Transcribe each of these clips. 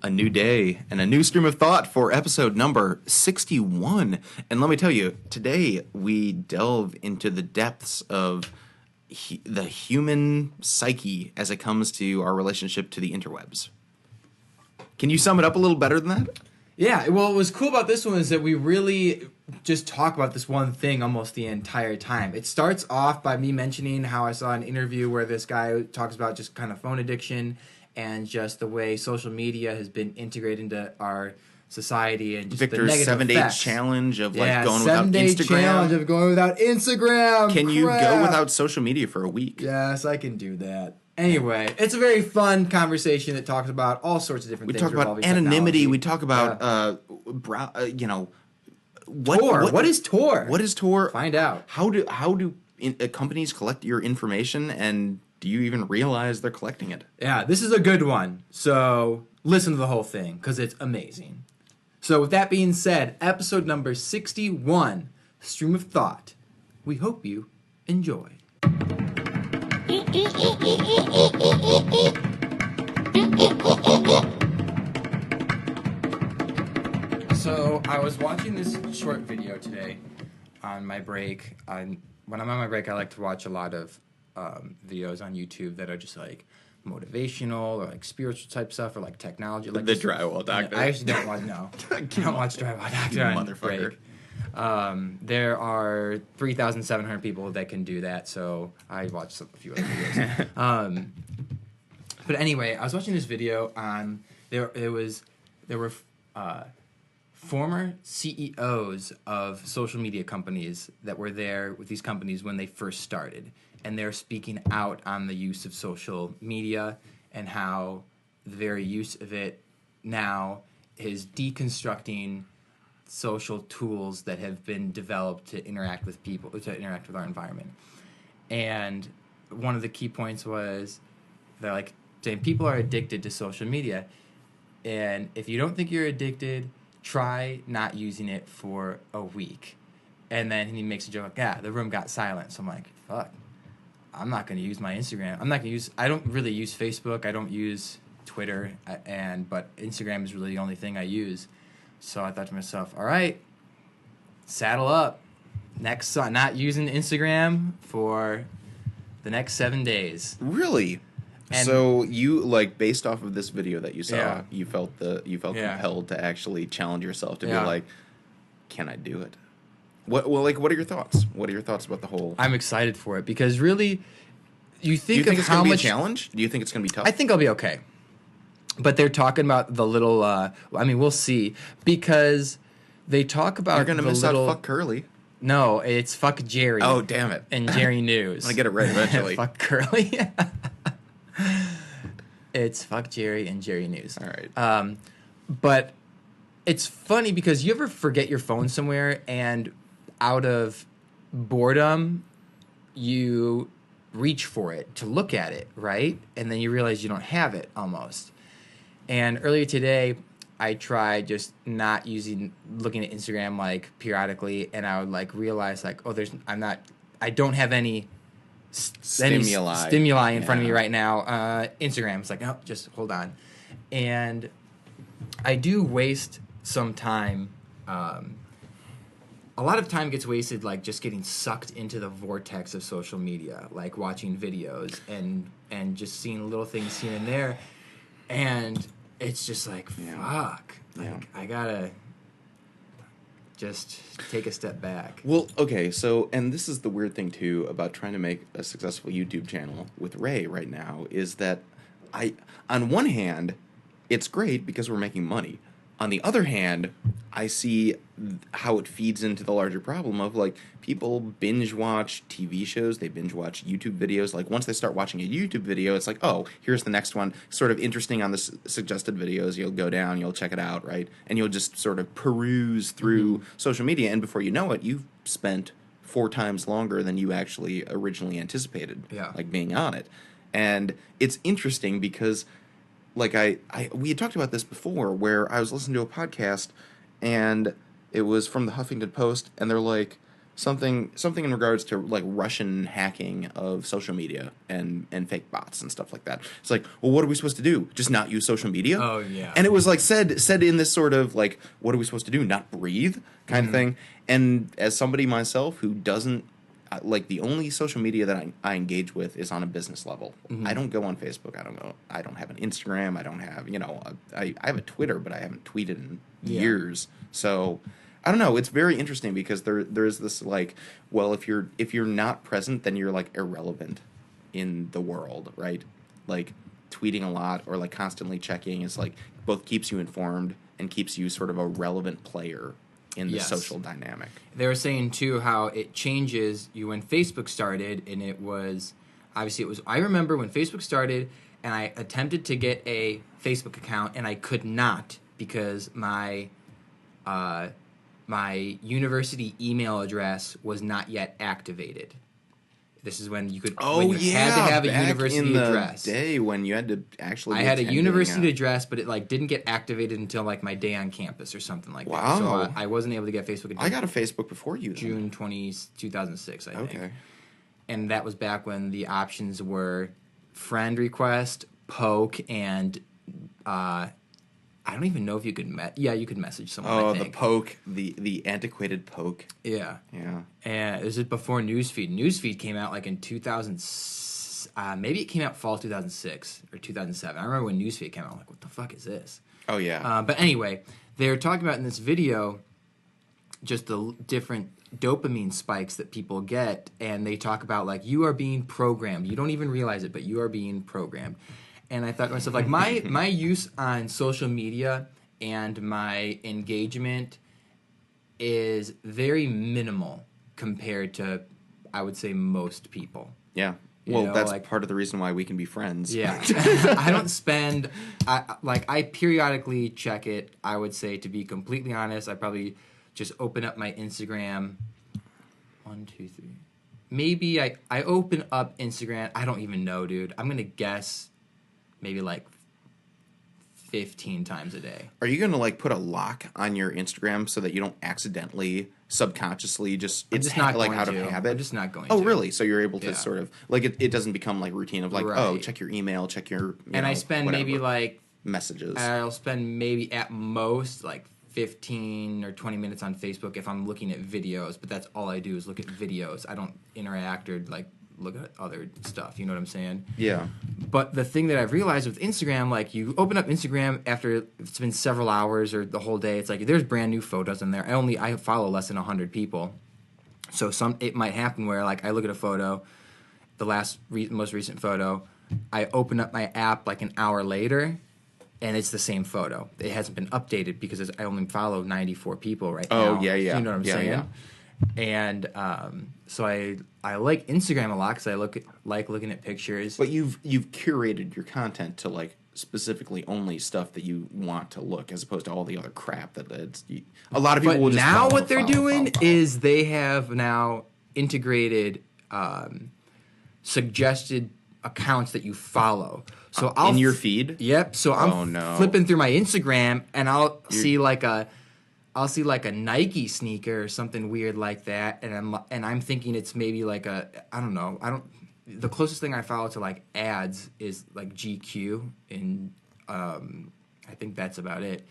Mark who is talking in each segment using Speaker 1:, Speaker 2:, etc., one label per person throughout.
Speaker 1: A new day and a new stream of thought for episode number 61. And let me tell you, today we delve into the depths of the human psyche as it comes to our relationship to the interwebs. Can you sum it up a little better than that?
Speaker 2: Yeah, well, what was cool about this one is that we really just talk about this one thing almost the entire time. It starts off by me mentioning how I saw an interview where this guy talks about just kind of phone addiction and just the way social media has been integrated into our society and just
Speaker 1: Victor's
Speaker 2: the negative
Speaker 1: 7 day
Speaker 2: effects.
Speaker 1: challenge of like going without
Speaker 2: 7 day
Speaker 1: Instagram.
Speaker 2: challenge of going without Instagram.
Speaker 1: Can you
Speaker 2: Crap.
Speaker 1: go without social media for a week?
Speaker 2: Yes, I can do that. Anyway, it's a very fun conversation that talks about all sorts of different
Speaker 1: We
Speaker 2: things.
Speaker 1: talk about
Speaker 2: revolving
Speaker 1: anonymity.
Speaker 2: technology.
Speaker 1: We talk about,
Speaker 2: Tor. What is Tor?
Speaker 1: What is Tor?
Speaker 2: Find out.
Speaker 1: How do companies collect your information, and do you even realize they're collecting it?
Speaker 2: Yeah, this is a good one. So listen to the whole thing because it's amazing. So with that being said, episode number 61, Stream of Thought. We hope you enjoy. So I was watching this short video today on my break. When I'm on my break, I like to watch a lot of videos on YouTube that are just like motivational or like spiritual type stuff or like technology. Like
Speaker 1: The Drywall Doctor.
Speaker 2: I actually don't watch. No, I don't watch Drywall Doctor on
Speaker 1: Motherfucker.
Speaker 2: break. There are 3,700 people that can do that, so I watched a few other videos. But anyway, I was watching this video on there were former CEOs of social media companies that were there with these companies when they first started, and they're speaking out on the use of social media and how the very use of it now is deconstructing social tools that have been developed to interact with people, to interact with our environment. And one of the key points was they're like saying people are addicted to social media, and if you don't think you're addicted, try not using it for a week. And then he makes a joke like, yeah, the room got silent. So I'm like, fuck, I'm not going to use my Instagram. I don't really use Facebook. I don't use Twitter, but Instagram is really the only thing I use. So I thought to myself, all right, saddle up. Not using Instagram for the next 7 days.
Speaker 1: Really?
Speaker 2: And
Speaker 1: so you based off of this video that you saw,
Speaker 2: Yeah.
Speaker 1: you felt compelled to actually challenge yourself to be like, can I do it? What are your thoughts? What are your thoughts about the whole?
Speaker 2: I'm excited for it because really,
Speaker 1: Do you think it's going to be a challenge? Do you think it's going to be tough?
Speaker 2: I think I'll be okay. But they're talking about the little. We'll see because they talk about.
Speaker 1: You're going to miss out. Fuck Curly.
Speaker 2: No, it's fuck Jerry.
Speaker 1: Oh, damn it!
Speaker 2: And Jerry News.
Speaker 1: I get it right eventually.
Speaker 2: Fuck Curly. It's fuck Jerry and Jerry News.
Speaker 1: All right.
Speaker 2: But it's funny because you ever forget your phone somewhere and out of boredom you reach for it to look at it, right? And then you realize you don't have it almost. And earlier today I tried just not looking at Instagram like periodically, and I would like realize like, oh, I don't have any stimuli in front of me right now. Instagram, it's like, no, just hold on. And I do waste some time. A lot of time gets wasted like just getting sucked into the vortex of social media, like watching videos and just seeing little things here and there. And it's just like, fuck. Like, I gotta just take a step back.
Speaker 1: Well, okay, so, and this is the weird thing, too, about trying to make a successful YouTube channel with Ray right now, is that on one hand, it's great because we're making money. On the other hand, I see how it feeds into the larger problem of, like, people binge watch TV shows, they binge watch YouTube videos. Like, once they start watching a YouTube video, it's like, oh, here's the next one. Sort of interesting on the suggested videos. You'll go down, you'll check it out, right? And you'll just sort of peruse through social media, and before you know it, you've spent 4 times longer than you actually originally anticipated, like, being on it. And it's interesting because... like we had talked about this before, where I was listening to a podcast, and it was from the Huffington Post, and they're like, something in regards to like Russian hacking of social media and fake bots and stuff like that. It's like, well, what are we supposed to do? Just not use social media?
Speaker 2: Oh, yeah.
Speaker 1: And it was like said in this sort of like, what are we supposed to do? Not breathe kind of thing. And as somebody myself who doesn't like, the only social media that I engage with is on a business level. I don't go on Facebook. I don't have an Instagram. I don't have, I have a Twitter, but I haven't tweeted in years. So I don't know. It's very interesting because there's this like, well, if you're not present, then you're like irrelevant in the world, right? Like tweeting a lot or like constantly checking is like both keeps you informed and keeps you sort of a relevant player in the social dynamic.
Speaker 2: They were saying too how it changes you when Facebook started, and it was I remember when Facebook started and I attempted to get a Facebook account and I could not because my university email address was not yet activated. This is when you could when you had to have a university address.
Speaker 1: Day when you had to actually
Speaker 2: I had a university address, but it like didn't get activated until like my day on campus or something like that. So I wasn't able to get Facebook until
Speaker 1: I got a Facebook before you.
Speaker 2: June 2006, I think.
Speaker 1: Okay.
Speaker 2: And that was back when the options were friend request, poke, and I don't even know if you could you could message someone.
Speaker 1: Oh,
Speaker 2: I think.
Speaker 1: the poke, the antiquated poke.
Speaker 2: Yeah.
Speaker 1: Yeah.
Speaker 2: And this is before Newsfeed. Newsfeed came out like in 2000. Maybe it came out fall 2006 or 2007. I remember when Newsfeed came out. I'm like, what the fuck is this?
Speaker 1: Oh yeah.
Speaker 2: But anyway, they were talking about in this video just the different dopamine spikes that people get, and they talk about like you are being programmed. You don't even realize it, but you are being programmed. And I thought to myself, like, my use on social media and my engagement is very minimal compared to, I would say, most people.
Speaker 1: Yeah.
Speaker 2: You
Speaker 1: Well,
Speaker 2: know,
Speaker 1: that's
Speaker 2: like,
Speaker 1: part of the reason why we can be friends.
Speaker 2: Yeah. I don't spend, I periodically check it. I would say, to be completely honest, I probably just open up my Instagram. 1, 2, 3. Maybe I open up Instagram. I don't even know, dude. I'm going to guess maybe like 15 times a day.
Speaker 1: Are you going to like put a lock on your Instagram so that you don't accidentally, subconsciously just
Speaker 2: not
Speaker 1: like
Speaker 2: going
Speaker 1: out
Speaker 2: to.
Speaker 1: of habit?
Speaker 2: I'm just not going
Speaker 1: Oh,
Speaker 2: to.
Speaker 1: really? So you're able to sort of like it doesn't become like routine of like, oh,
Speaker 2: Right.
Speaker 1: check your email, check your
Speaker 2: I spend
Speaker 1: whatever,
Speaker 2: maybe like
Speaker 1: messages.
Speaker 2: I'll spend maybe at most like 15 or 20 minutes on Facebook if I'm looking at videos, but that's all I do is look at videos. I don't interact or like look at other stuff, you know what I'm saying?
Speaker 1: Yeah.
Speaker 2: But the thing that I've realized with Instagram, like you open up Instagram after it's been several hours or the whole day, it's like there's brand new photos in there. I follow less than 100 people. So it might happen where like I look at a photo, the most recent photo, I open up my app like an hour later, and it's the same photo. It hasn't been updated because I only follow 94 people right now.
Speaker 1: Oh, yeah.
Speaker 2: You know what I'm saying?
Speaker 1: Yeah.
Speaker 2: And so I like Instagram a lot because I like looking at pictures.
Speaker 1: But you've curated your content to like specifically only stuff that you want to look, as opposed to all the other crap that a lot of people will just
Speaker 2: now
Speaker 1: follow,
Speaker 2: what they're
Speaker 1: follow,
Speaker 2: doing
Speaker 1: follow, follow.
Speaker 2: is they have now integrated suggested accounts that you follow. So
Speaker 1: in your feed.
Speaker 2: Yep. So I'm flipping through my Instagram and I'll see like a Nike sneaker or something weird like that, and I'm thinking it's maybe like the closest thing I follow to like ads is like GQ, and I think that's about it.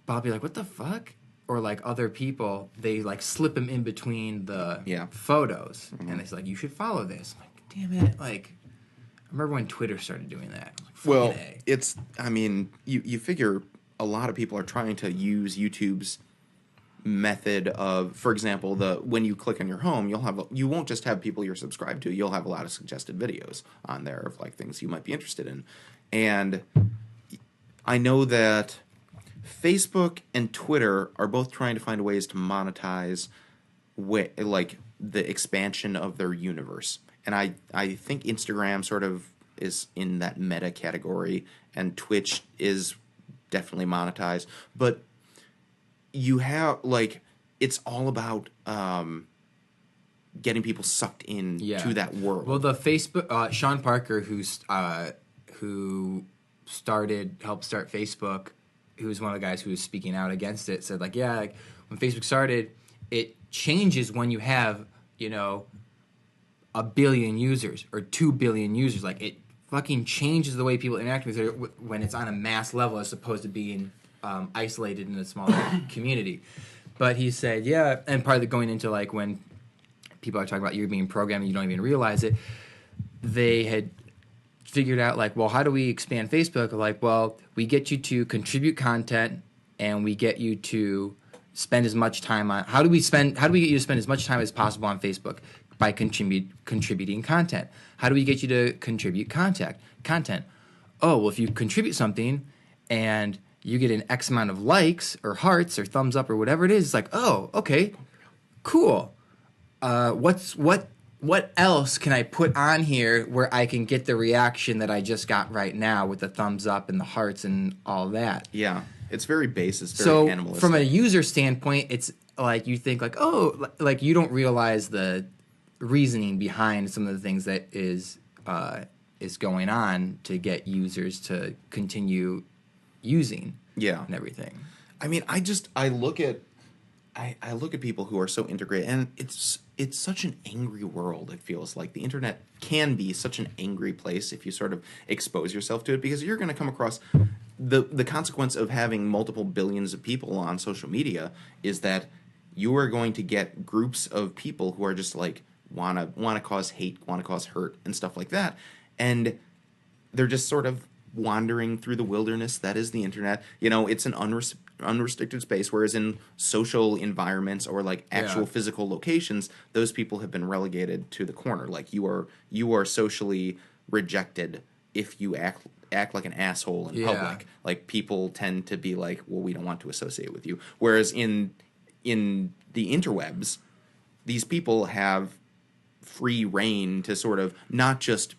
Speaker 2: But I'll be like, what the fuck? Or like other people, they like slip them in between the photos, and it's like, you should follow this. I'm like, damn it! Like, I remember when Twitter started doing that. I was like,
Speaker 1: it's. I mean, you figure a lot of people are trying to use YouTube's method of, for example, when you click on your home, you won't just have people you're subscribed to. You'll have a lot of suggested videos on there of like things you might be interested in, and I know that Facebook and Twitter are both trying to find ways to monetize like the expansion of their universe. And I think Instagram sort of is in that meta category, and Twitch is definitely monetized. But you have, like, it's all about getting people sucked in to that world.
Speaker 2: Well, the Facebook, Sean Parker, who helped start Facebook, who was one of the guys who was speaking out against it, said, like, yeah, like, when Facebook started, it changes when you have, you know, a billion users or 2 billion users. Like, it fucking changes the way people interact with it when it's on a mass level as opposed to being isolated in a smaller community. But he said, yeah, and part of the going into, like, when people are talking about you're being programmed and you don't even realize it, they had figured out, like, well, how do we expand Facebook? Like, well, we get you to contribute content and we get you to spend as much time on, how do we get you to spend as much time as possible on Facebook? By contributing content. How do we get you to contribute content? Oh, well, if you contribute something and you get an X amount of likes or hearts or thumbs up or whatever it is, it's like, oh, okay, cool. What else can I put on here where I can get the reaction that I just got right now with the thumbs up and the hearts and all that?
Speaker 1: Yeah, it's very base. It's very animalistic.
Speaker 2: From a user standpoint, it's like you think like, oh, like you don't realize the reasoning behind some of the things that is going on to get users to continue using and everything.
Speaker 1: I mean, I look at people who are so integrated, and it's such an angry world. It feels like the internet can be such an angry place if you sort of expose yourself to it, because you're going to come across the consequence of having multiple billions of people on social media is that you are going to get groups of people who are just like want to cause hate, want to cause hurt and stuff like that, and they're just sort of wandering through the wilderness that is the internet. You know, it's an unrestricted space, whereas in social environments or like actual physical locations, those people have been relegated to the corner. Like you are socially rejected if you act like an asshole in public. Like people tend to be like, well, we don't want to associate with you. Whereas in the interwebs, these people have free reign to sort of not just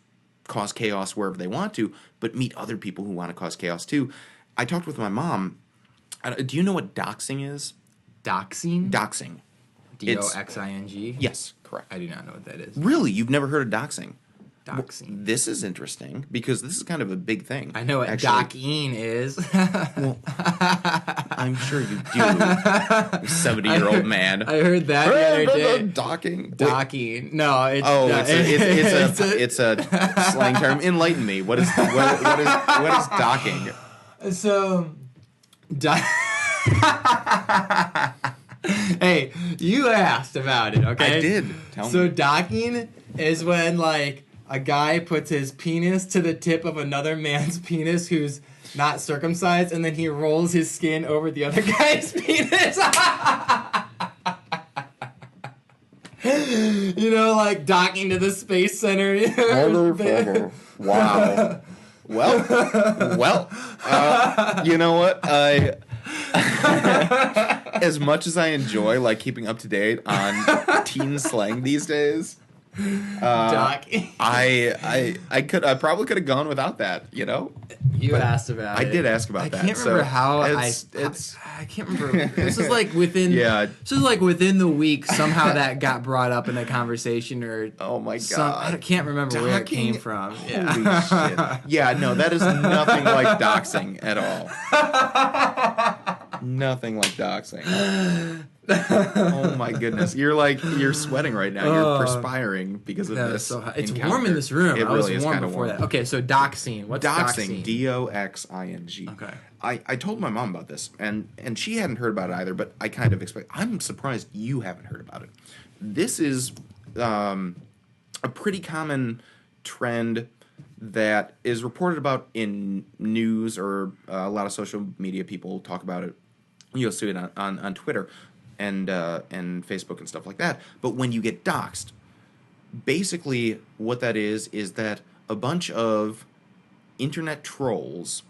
Speaker 1: cause chaos wherever they want to, but meet other people who want to cause chaos too. I talked with my mom. Do you know what doxing is?
Speaker 2: Doxing?
Speaker 1: Doxing.
Speaker 2: Doxing?
Speaker 1: Yes, correct.
Speaker 2: I do not know what that is.
Speaker 1: Really? You've never heard of doxing?
Speaker 2: Doxing.
Speaker 1: Well, this is interesting because this is kind of a big thing.
Speaker 2: I know what docking is.
Speaker 1: Well, I'm sure you do, 70-year-old man.
Speaker 2: I heard that the other day.
Speaker 1: Docking.
Speaker 2: Docking. No, it's
Speaker 1: it's a slang term. Enlighten me. What is docking?
Speaker 2: So, hey, you asked about it, okay?
Speaker 1: I did. Tell me.
Speaker 2: So docking is when like a guy puts his penis to the tip of another man's penis who's not circumcised, and then he rolls his skin over the other guy's penis. You know, like docking to the space center.
Speaker 1: Wow. Well, you know what? As much as I enjoy like keeping up to date on teen slang these days,
Speaker 2: docking.
Speaker 1: I probably could have gone without that, you know.
Speaker 2: You asked about it.
Speaker 1: I did ask about that.
Speaker 2: I can't remember how I can't remember. This is like within. This is like within the week. Somehow that got brought up in a conversation or.
Speaker 1: Oh my god!
Speaker 2: I can't remember where it came from.
Speaker 1: Holy shit! Yeah, no, that is nothing like doxing at all. Nothing like doxing. Oh my goodness! You're sweating right now. You're perspiring because of this.
Speaker 2: So it's warm in this room.
Speaker 1: It really is
Speaker 2: warm
Speaker 1: kind of
Speaker 2: before
Speaker 1: warm.
Speaker 2: that. Okay, so doxing. What's doxing?
Speaker 1: Doxing.
Speaker 2: Okay.
Speaker 1: I told my mom about this, and she hadn't heard about it either, but I kind of expect. I'm surprised you haven't heard about it. This is a pretty common trend that is reported about in news, or a lot of social media people talk about it. You'll see it on Twitter and Facebook and stuff like that. But when you get doxxed, basically what that is that a bunch of internet trolls,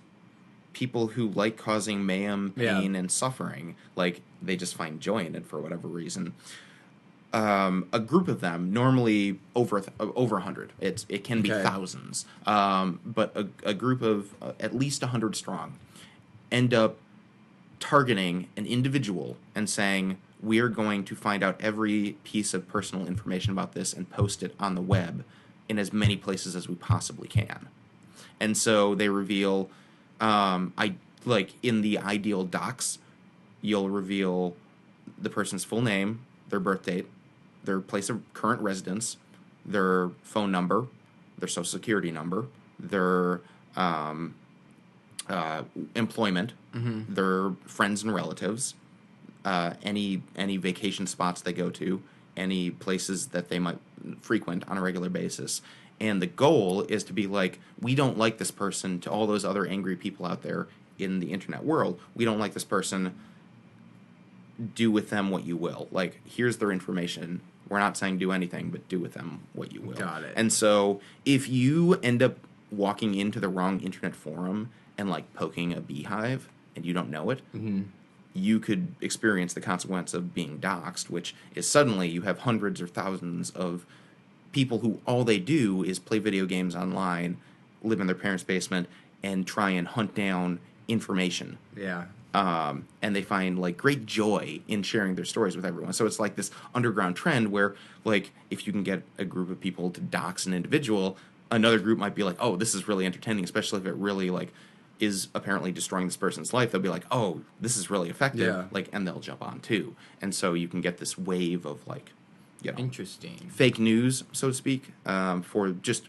Speaker 1: people who like causing mayhem, pain, and suffering, like they just find joy in it for whatever reason. A group of them, normally over 100. It can be thousands, but a group of at least 100 strong, end up targeting an individual and saying, we're going to find out every piece of personal information about this and post it on the web in as many places as we possibly can. And so they reveal, in the ideal docs, you'll reveal the person's full name, their birth date, their place of current residence, their phone number, their social security number, their employment, their friends and relatives, any vacation spots they go to, any places that they might frequent on a regular basis. And the goal is to be like, we don't like this person to all those other angry people out there in the internet world. We don't like this person. Do with them what you will. Like, here's their information. We're not saying do anything, but do with them what you will.
Speaker 2: Got it.
Speaker 1: And so if you end up walking into the wrong internet forum and like poking a beehive and you don't know it, you could experience the consequence of being doxxed, which is suddenly you have hundreds or thousands of people who all they do is play video games online, live in their parents' basement, and try and hunt down information.
Speaker 2: Yeah.
Speaker 1: And they find like great joy in sharing their stories with everyone. So it's like this underground trend where, like, if you can get a group of people to dox an individual, another group might be like, oh, this is really entertaining, especially if it really like is apparently destroying this person's life. They'll be like, oh, this is really effective.
Speaker 2: Yeah.
Speaker 1: Like, and they'll jump on too. And so you can get this wave of like, you know,
Speaker 2: Interesting.
Speaker 1: fake news, so to speak, for just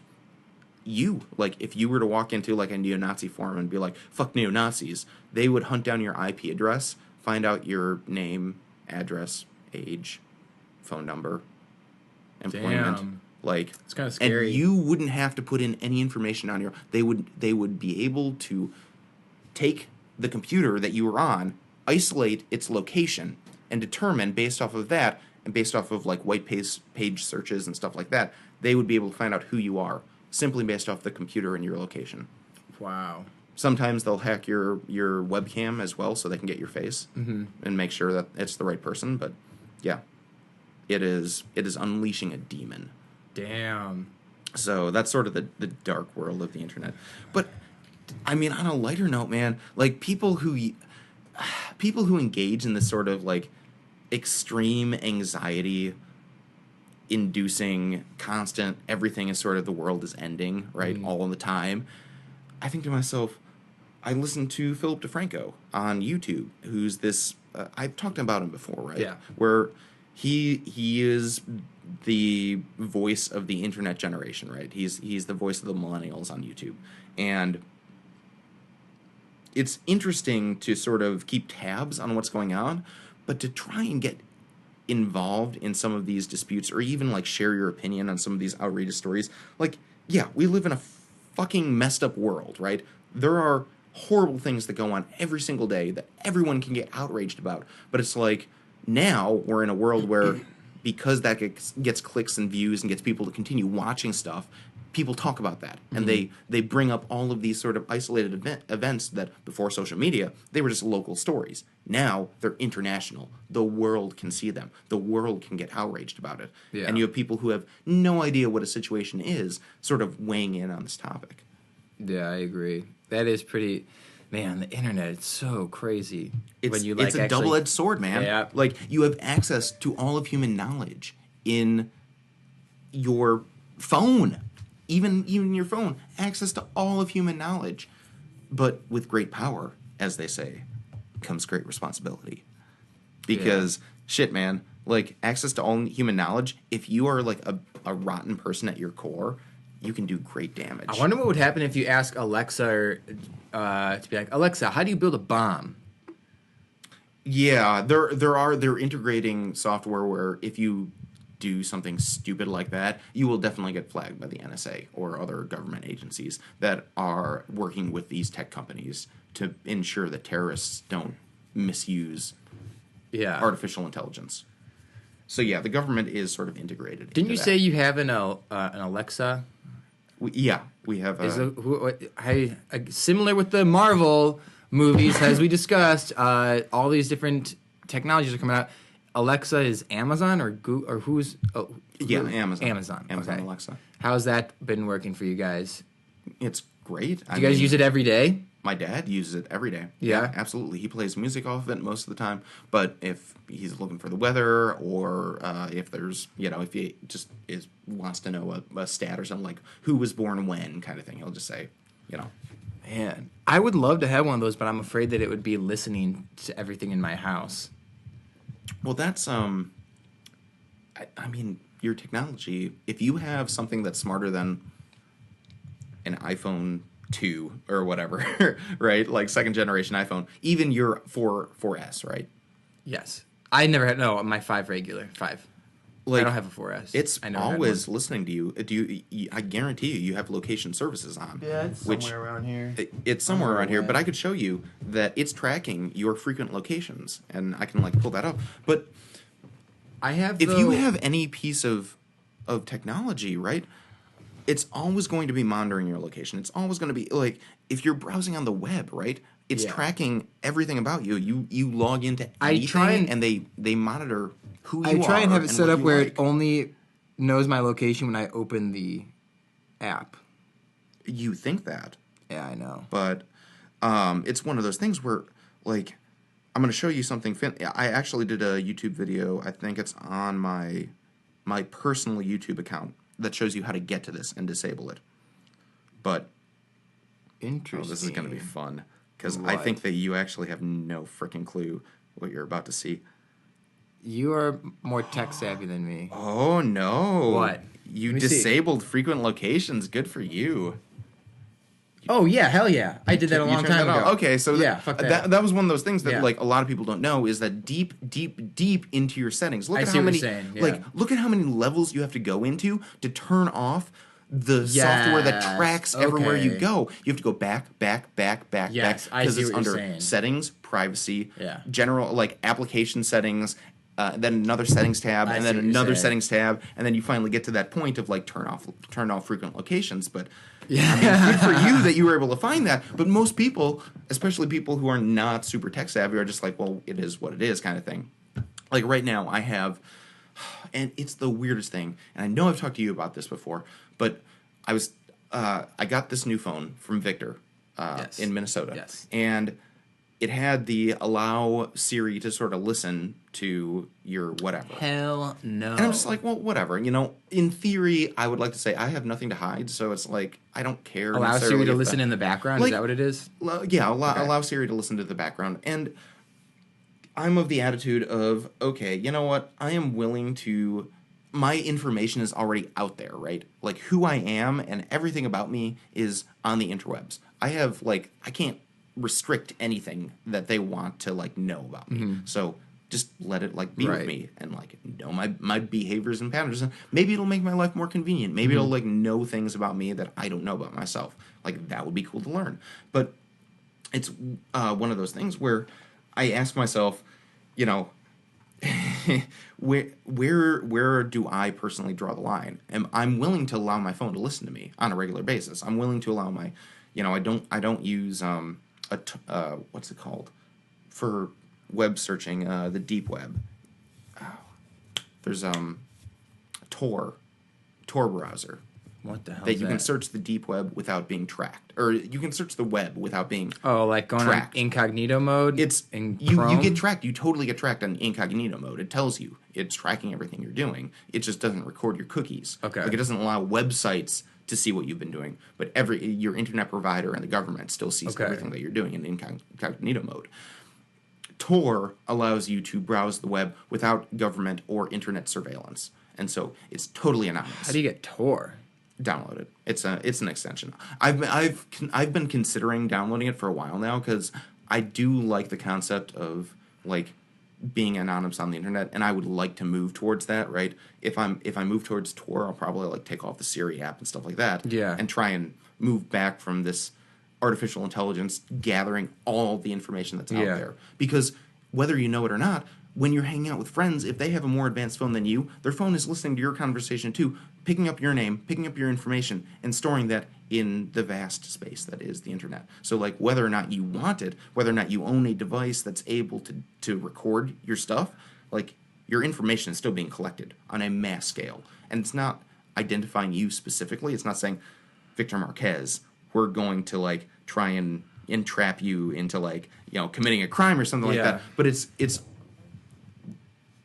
Speaker 1: you. Like, if you were to walk into like a neo-Nazi forum and be like, fuck neo-Nazis, they would hunt down your IP address, find out your name, address, age, phone number, employment.
Speaker 2: Damn.
Speaker 1: Like,
Speaker 2: It's kind of scary.
Speaker 1: and you wouldn't have to put in any information on your. They would be able to take the computer that you were on, isolate its location, and determine based off of that, and based off of like white page searches and stuff like that, they would be able to find out who you are simply based off the computer and your location.
Speaker 2: Wow.
Speaker 1: Sometimes they'll hack your webcam as well, so they can get your face and make sure that it's the right person. But yeah, it is unleashing a demon.
Speaker 2: Damn.
Speaker 1: So that's sort of the dark world of the internet. But I mean, on a lighter note, man, like people who engage in this sort of like extreme anxiety inducing constant everything is sort of the world is ending, right? All the time. I think to myself, I listen to Philip DeFranco on YouTube, who's this I've talked about him before, right?
Speaker 2: Yeah.
Speaker 1: Where he is the voice of the internet generation, right? He's the voice of the millennials on YouTube. And it's interesting to sort of keep tabs on what's going on, but to try and get involved in some of these disputes or even like share your opinion on some of these outrageous stories. Like, yeah, we live in a fucking messed up world, right? There are horrible things that go on every single day that everyone can get outraged about. But it's like now we're in a world where because that gets clicks and views and gets people to continue watching stuff, people talk about that. And they bring up all of these sort of isolated events that before social media, they were just local stories. Now they're international. The world can see them. The world can get outraged about it.
Speaker 2: Yeah.
Speaker 1: And you have people who have no idea what a situation is sort of weighing in on this topic.
Speaker 2: Yeah, I agree. That is pretty. Man, the internet, it's so crazy.
Speaker 1: It's
Speaker 2: when you like
Speaker 1: a
Speaker 2: actually,
Speaker 1: double-edged sword, man.
Speaker 2: Yeah.
Speaker 1: Like, you have access to all of human knowledge in your phone. Even your phone, access to all of human knowledge. But with great power, as they say, comes great responsibility. Because, shit, man, like, access to all human knowledge, if you are, like, a rotten person at your core, you can do great damage.
Speaker 2: I wonder what would happen if you ask Alexa to be like, Alexa, how do you build a bomb?
Speaker 1: Yeah, they're integrating software where if you do something stupid like that, you will definitely get flagged by the NSA or other government agencies that are working with these tech companies to ensure that terrorists don't misuse artificial intelligence. So yeah, the government is sort of integrated.
Speaker 2: Didn't you say you have an Alexa?
Speaker 1: We have.
Speaker 2: Similar with the Marvel movies, as we discussed. All these different technologies are coming out. Alexa is Amazon or Google or who's?
Speaker 1: Amazon.
Speaker 2: Amazon. Okay.
Speaker 1: Alexa.
Speaker 2: How's that been working for you guys?
Speaker 1: It's great.
Speaker 2: Do you guys use it every day?
Speaker 1: My dad uses it every day.
Speaker 2: Yeah?
Speaker 1: Absolutely. He plays music off of it most of the time. But if he's looking for the weather, or if there's, if he just wants to know a stat or something like who was born when kind of thing, he'll just say,
Speaker 2: Man, I would love to have one of those, but I'm afraid that it would be listening to everything in my house.
Speaker 1: Well, that's I mean, your technology. If you have something that's smarter than an iPhone 2 or whatever, right? Like second generation iPhone, even your 4S, right?
Speaker 2: Yes. I never had my 5 regular 5. I
Speaker 1: Like
Speaker 2: don't have a 4S.
Speaker 1: it's
Speaker 2: I never had
Speaker 1: always
Speaker 2: one.
Speaker 1: listening to you. Do I guarantee you have location services on.
Speaker 2: Yeah, it's
Speaker 1: which
Speaker 2: somewhere around here.
Speaker 1: it's
Speaker 2: I don't
Speaker 1: somewhere
Speaker 2: know
Speaker 1: around here, but
Speaker 2: when.
Speaker 1: I could show you that it's tracking your frequent locations, and I can like pull that up. But
Speaker 2: I have
Speaker 1: if you
Speaker 2: though.
Speaker 1: have any piece of technology, right? It's always going to be monitoring your location. It's always going to be like if you're browsing on the web, right? It's
Speaker 2: Yeah.
Speaker 1: tracking everything about you. You log into
Speaker 2: I try
Speaker 1: anything,
Speaker 2: and
Speaker 1: and they monitor who
Speaker 2: I
Speaker 1: you
Speaker 2: try and
Speaker 1: are
Speaker 2: have it
Speaker 1: and
Speaker 2: set
Speaker 1: what
Speaker 2: up
Speaker 1: you
Speaker 2: where it
Speaker 1: like.
Speaker 2: only knows my location when I open the app.
Speaker 1: You think that,
Speaker 2: Yeah, I know.
Speaker 1: but it's one of those things where like I'm going to show you something. I actually did a YouTube video. I think it's on my personal YouTube account that shows you how to get to this and disable it. But
Speaker 2: Interesting.
Speaker 1: this is going to be fun because I
Speaker 2: What?
Speaker 1: think that you actually have no freaking clue what you're about to see.
Speaker 2: You are more tech savvy than me.
Speaker 1: Oh no!
Speaker 2: What?
Speaker 1: You
Speaker 2: Let me see.
Speaker 1: disabled frequent locations. Good for you.
Speaker 2: Oh yeah, hell yeah! I did that a
Speaker 1: You
Speaker 2: long
Speaker 1: turned
Speaker 2: time
Speaker 1: that
Speaker 2: ago.
Speaker 1: on. Okay, so
Speaker 2: yeah, fuck that.
Speaker 1: that was one of those things that
Speaker 2: Yeah.
Speaker 1: like a lot of people don't know is that deep into your settings. Look
Speaker 2: I
Speaker 1: at
Speaker 2: see
Speaker 1: how
Speaker 2: what
Speaker 1: many
Speaker 2: you're saying, yeah.
Speaker 1: like look at how many levels you have to go into to turn off the software that
Speaker 2: Yes,
Speaker 1: tracks everywhere you
Speaker 2: okay.
Speaker 1: go. You have to go back,
Speaker 2: Yes, I
Speaker 1: because
Speaker 2: see
Speaker 1: it's
Speaker 2: what you're
Speaker 1: under
Speaker 2: saying.
Speaker 1: settings, privacy,
Speaker 2: Yeah.
Speaker 1: general like application settings. Then another settings tab,
Speaker 2: I
Speaker 1: and
Speaker 2: see
Speaker 1: then
Speaker 2: what you're
Speaker 1: another
Speaker 2: saying.
Speaker 1: settings tab, and then you finally get to that point of like turn off frequent locations. But
Speaker 2: Yeah.
Speaker 1: I mean, good for you that you were able to find that. But most people, especially people who are not super tech savvy, are just like, well, it is what it is, kind of thing. Like right now, I have, and it's the weirdest thing. And I know I've talked to you about this before, but I got this new phone from Victor
Speaker 2: Yes.
Speaker 1: in Minnesota,
Speaker 2: Yes.
Speaker 1: and it had the allow Siri to sort of listen to your whatever.
Speaker 2: Hell no.
Speaker 1: And I'm just like, well, whatever. You know, in theory, I would like to say I have nothing to hide, so it's like I don't care.
Speaker 2: allow
Speaker 1: necessarily
Speaker 2: Siri to
Speaker 1: if
Speaker 2: listen in the background.
Speaker 1: like,
Speaker 2: Is that what it is?
Speaker 1: Yeah, allow,
Speaker 2: Okay.
Speaker 1: allow Siri to listen to the background. And I'm of the attitude of, okay, you know what? I am willing to. My information is already out there, right? Like who I am and everything about me is on the interwebs. I have like I can't restrict anything that they want to like know about me. So just let it like be with
Speaker 2: Right.
Speaker 1: me and like know my behaviors and patterns. And maybe it'll make my life more convenient. Maybe it'll like know things about me that I don't know about myself. Like that would be cool to learn. But it's one of those things where I ask myself, you know, where do I personally draw the line? I'm willing to allow my phone to listen to me on a regular basis. I'm willing to allow my, you know, I don't use what's it called for web searching, the deep web. There's Tor browser
Speaker 2: What the hell?
Speaker 1: that
Speaker 2: is
Speaker 1: you can
Speaker 2: that?
Speaker 1: search the deep web without being tracked, or you can search the web without being
Speaker 2: Oh, like going
Speaker 1: tracked.
Speaker 2: on incognito mode.
Speaker 1: It's
Speaker 2: in
Speaker 1: you
Speaker 2: Chrome?
Speaker 1: get tracked. You totally get tracked on incognito mode. It tells you it's tracking everything you're doing. It just doesn't record your cookies.
Speaker 2: Okay.
Speaker 1: Like it doesn't allow websites to see what you've been doing, but your internet provider and the government still sees
Speaker 2: Okay.
Speaker 1: everything that you're doing in incognito mode. Tor allows you to browse the web without government or internet surveillance, and so it's totally anonymous.
Speaker 2: How do you get Tor?
Speaker 1: Download it. It's an extension. I've been considering downloading it for a while now because I do like the concept of like being anonymous on the internet, and I would like to move towards that. Right? If I move towards Tor, I'll probably like take off the Siri app and stuff like that.
Speaker 2: Yeah.
Speaker 1: And try and move back from this artificial intelligence gathering all the information that's out
Speaker 2: Yeah.
Speaker 1: there. Because whether you know it or not, when you're hanging out with friends, if they have a more advanced phone than you, their phone is listening to your conversation too, picking up your name, picking up your information, and storing that in the vast space that is the internet. So like whether or not you want it, whether or not you own a device that's able to record your stuff, like your information is still being collected on a mass scale. And it's not identifying you specifically. It's not saying, Victor Marquez, we're going to like try and entrap you into like, you know, committing a crime or something like
Speaker 2: Yeah.
Speaker 1: that. But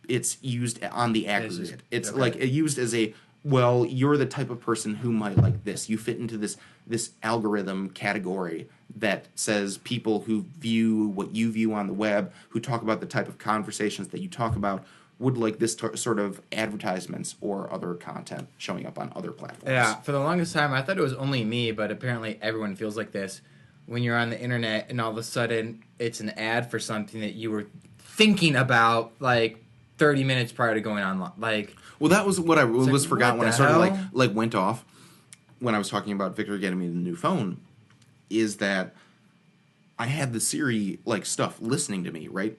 Speaker 1: it's used on the
Speaker 2: just-
Speaker 1: aggregate. It's
Speaker 2: okay.
Speaker 1: like used as a well, you're the type of person who might like this. You fit into this algorithm category that says people who view what you view on the web, who talk about the type of conversations that you talk about, would like this sort of advertisements or other content showing up on other platforms.
Speaker 2: Yeah, for the longest time, I thought it was only me, but apparently everyone feels like this. When you're on the internet and all of a sudden it's an ad for something that you were thinking about like 30 minutes prior to going online. Like,
Speaker 1: well, that was what I was forgot when I started
Speaker 2: hell?
Speaker 1: like went off when I was talking about Victor getting me the new phone. Is that I had the Siri like stuff listening to me, right?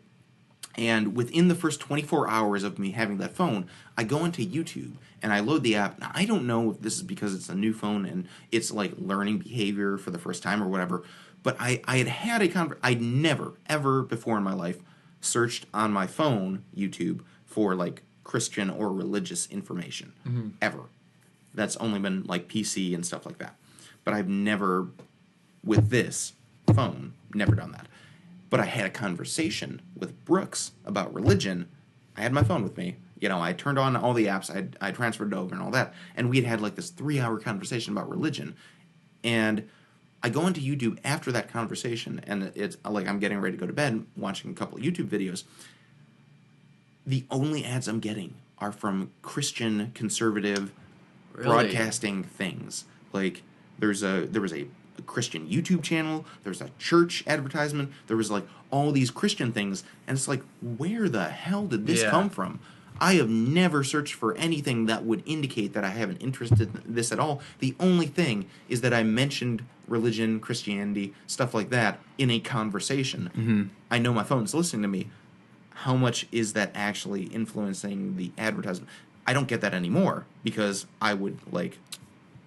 Speaker 1: And within the first 24 hours of me having that phone, I go into YouTube and I load the app. Now, I don't know if this is because it's a new phone and it's like learning behavior for the first time or whatever, but I had a I'd never, ever before in my life searched on my phone, YouTube, for like Christian or religious information.
Speaker 2: Mm-hmm.
Speaker 1: Ever. That's only been like PC and stuff like that. But I've never, with this phone, never done that. But I had a conversation with Brooks about religion. I had my phone with me. You know, I turned on all the apps. I transferred it over and all that. And we had like this 3-hour conversation about religion. And I go into YouTube after that conversation, and it's like I'm getting ready to go to bed, watching a couple of YouTube videos. The only ads I'm getting are from Christian conservative broadcasting things. Like there was a Christian YouTube channel, there's a church advertisement, there was like all these Christian things, and it's like, where the hell did this come from? I have never searched for anything that would indicate that I have an interest in this at all. The only thing is that I mentioned religion, Christianity, stuff like that in a conversation.
Speaker 2: Mm-hmm.
Speaker 1: I know my phone's listening to me. How much is that actually influencing the advertisement? I don't get that anymore because I would like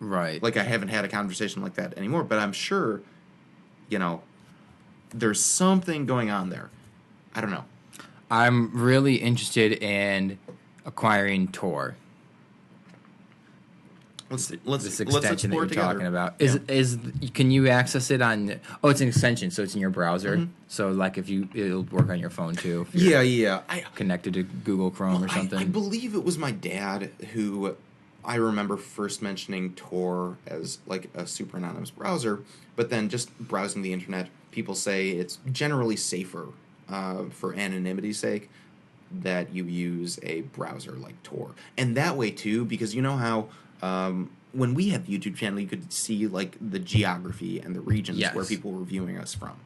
Speaker 1: I haven't had a conversation like that anymore, but I'm sure, you know, there's something going on there. I don't know.
Speaker 2: I'm really interested in acquiring Tor.
Speaker 1: Let's
Speaker 2: This extension that
Speaker 1: explore
Speaker 2: you're
Speaker 1: it together.
Speaker 2: talking about.
Speaker 1: Yeah.
Speaker 2: Can you access it on? Oh, it's an extension, so it's in your browser.
Speaker 1: Mm-hmm.
Speaker 2: So like it'll work on your phone too. If you're
Speaker 1: Yeah.
Speaker 2: connected to Google Chrome or something.
Speaker 1: I believe it was my dad who I remember first mentioning Tor as like a super anonymous browser, but then just browsing the internet, people say it's generally safer for anonymity's sake that you use a browser like Tor. And that way too, because you know how when we had the YouTube channel, you could see like the geography and the regions
Speaker 2: Yes.
Speaker 1: where people were viewing us from.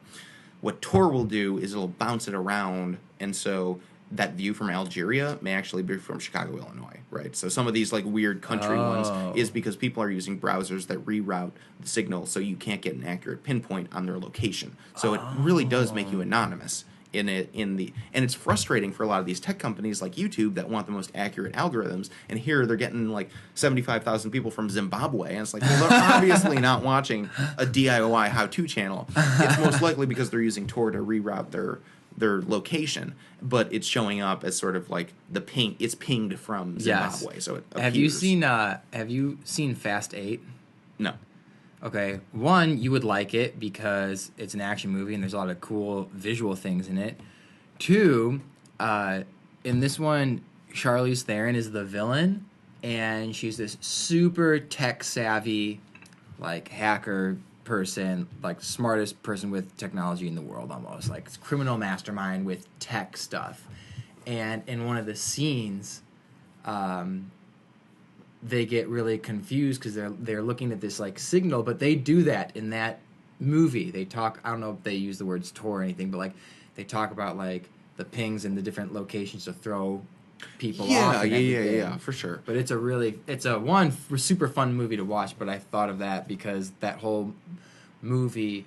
Speaker 1: What Tor will do is it'll bounce it around, and so that view from Algeria may actually be from Chicago, Illinois, right? So some of these like weird country ones is because people are using browsers that reroute the signal so you can't get an accurate pinpoint on their location. So it really does make you anonymous and it's frustrating for a lot of these tech companies like YouTube that want the most accurate algorithms, and here they're getting like 75,000 people from Zimbabwe, and it's like, well, they're obviously not watching a DIY how-to channel. It's most likely because they're using Tor to reroute their location, but it's showing up as sort of like the ping. It's pinged from Zimbabwe, so it appears.
Speaker 2: Have you seen Fast 8?
Speaker 1: No.
Speaker 2: Okay, one, you would like it because it's an action movie and there's a lot of cool visual things in it. Two, in this one, Charlize Theron is the villain, and she's this super tech savvy, like hacker person, like smartest person with technology in the world almost, like criminal mastermind with tech stuff. And in one of the scenes, they get really confused because they're looking at this like signal, but they do that in that movie. They talk, I don't know if they use the words Tor or anything, but like they talk about like the pings in the different locations to throw people off.
Speaker 1: Yeah, for sure.
Speaker 2: But it's a super fun movie to watch. But I thought of that because that whole movie,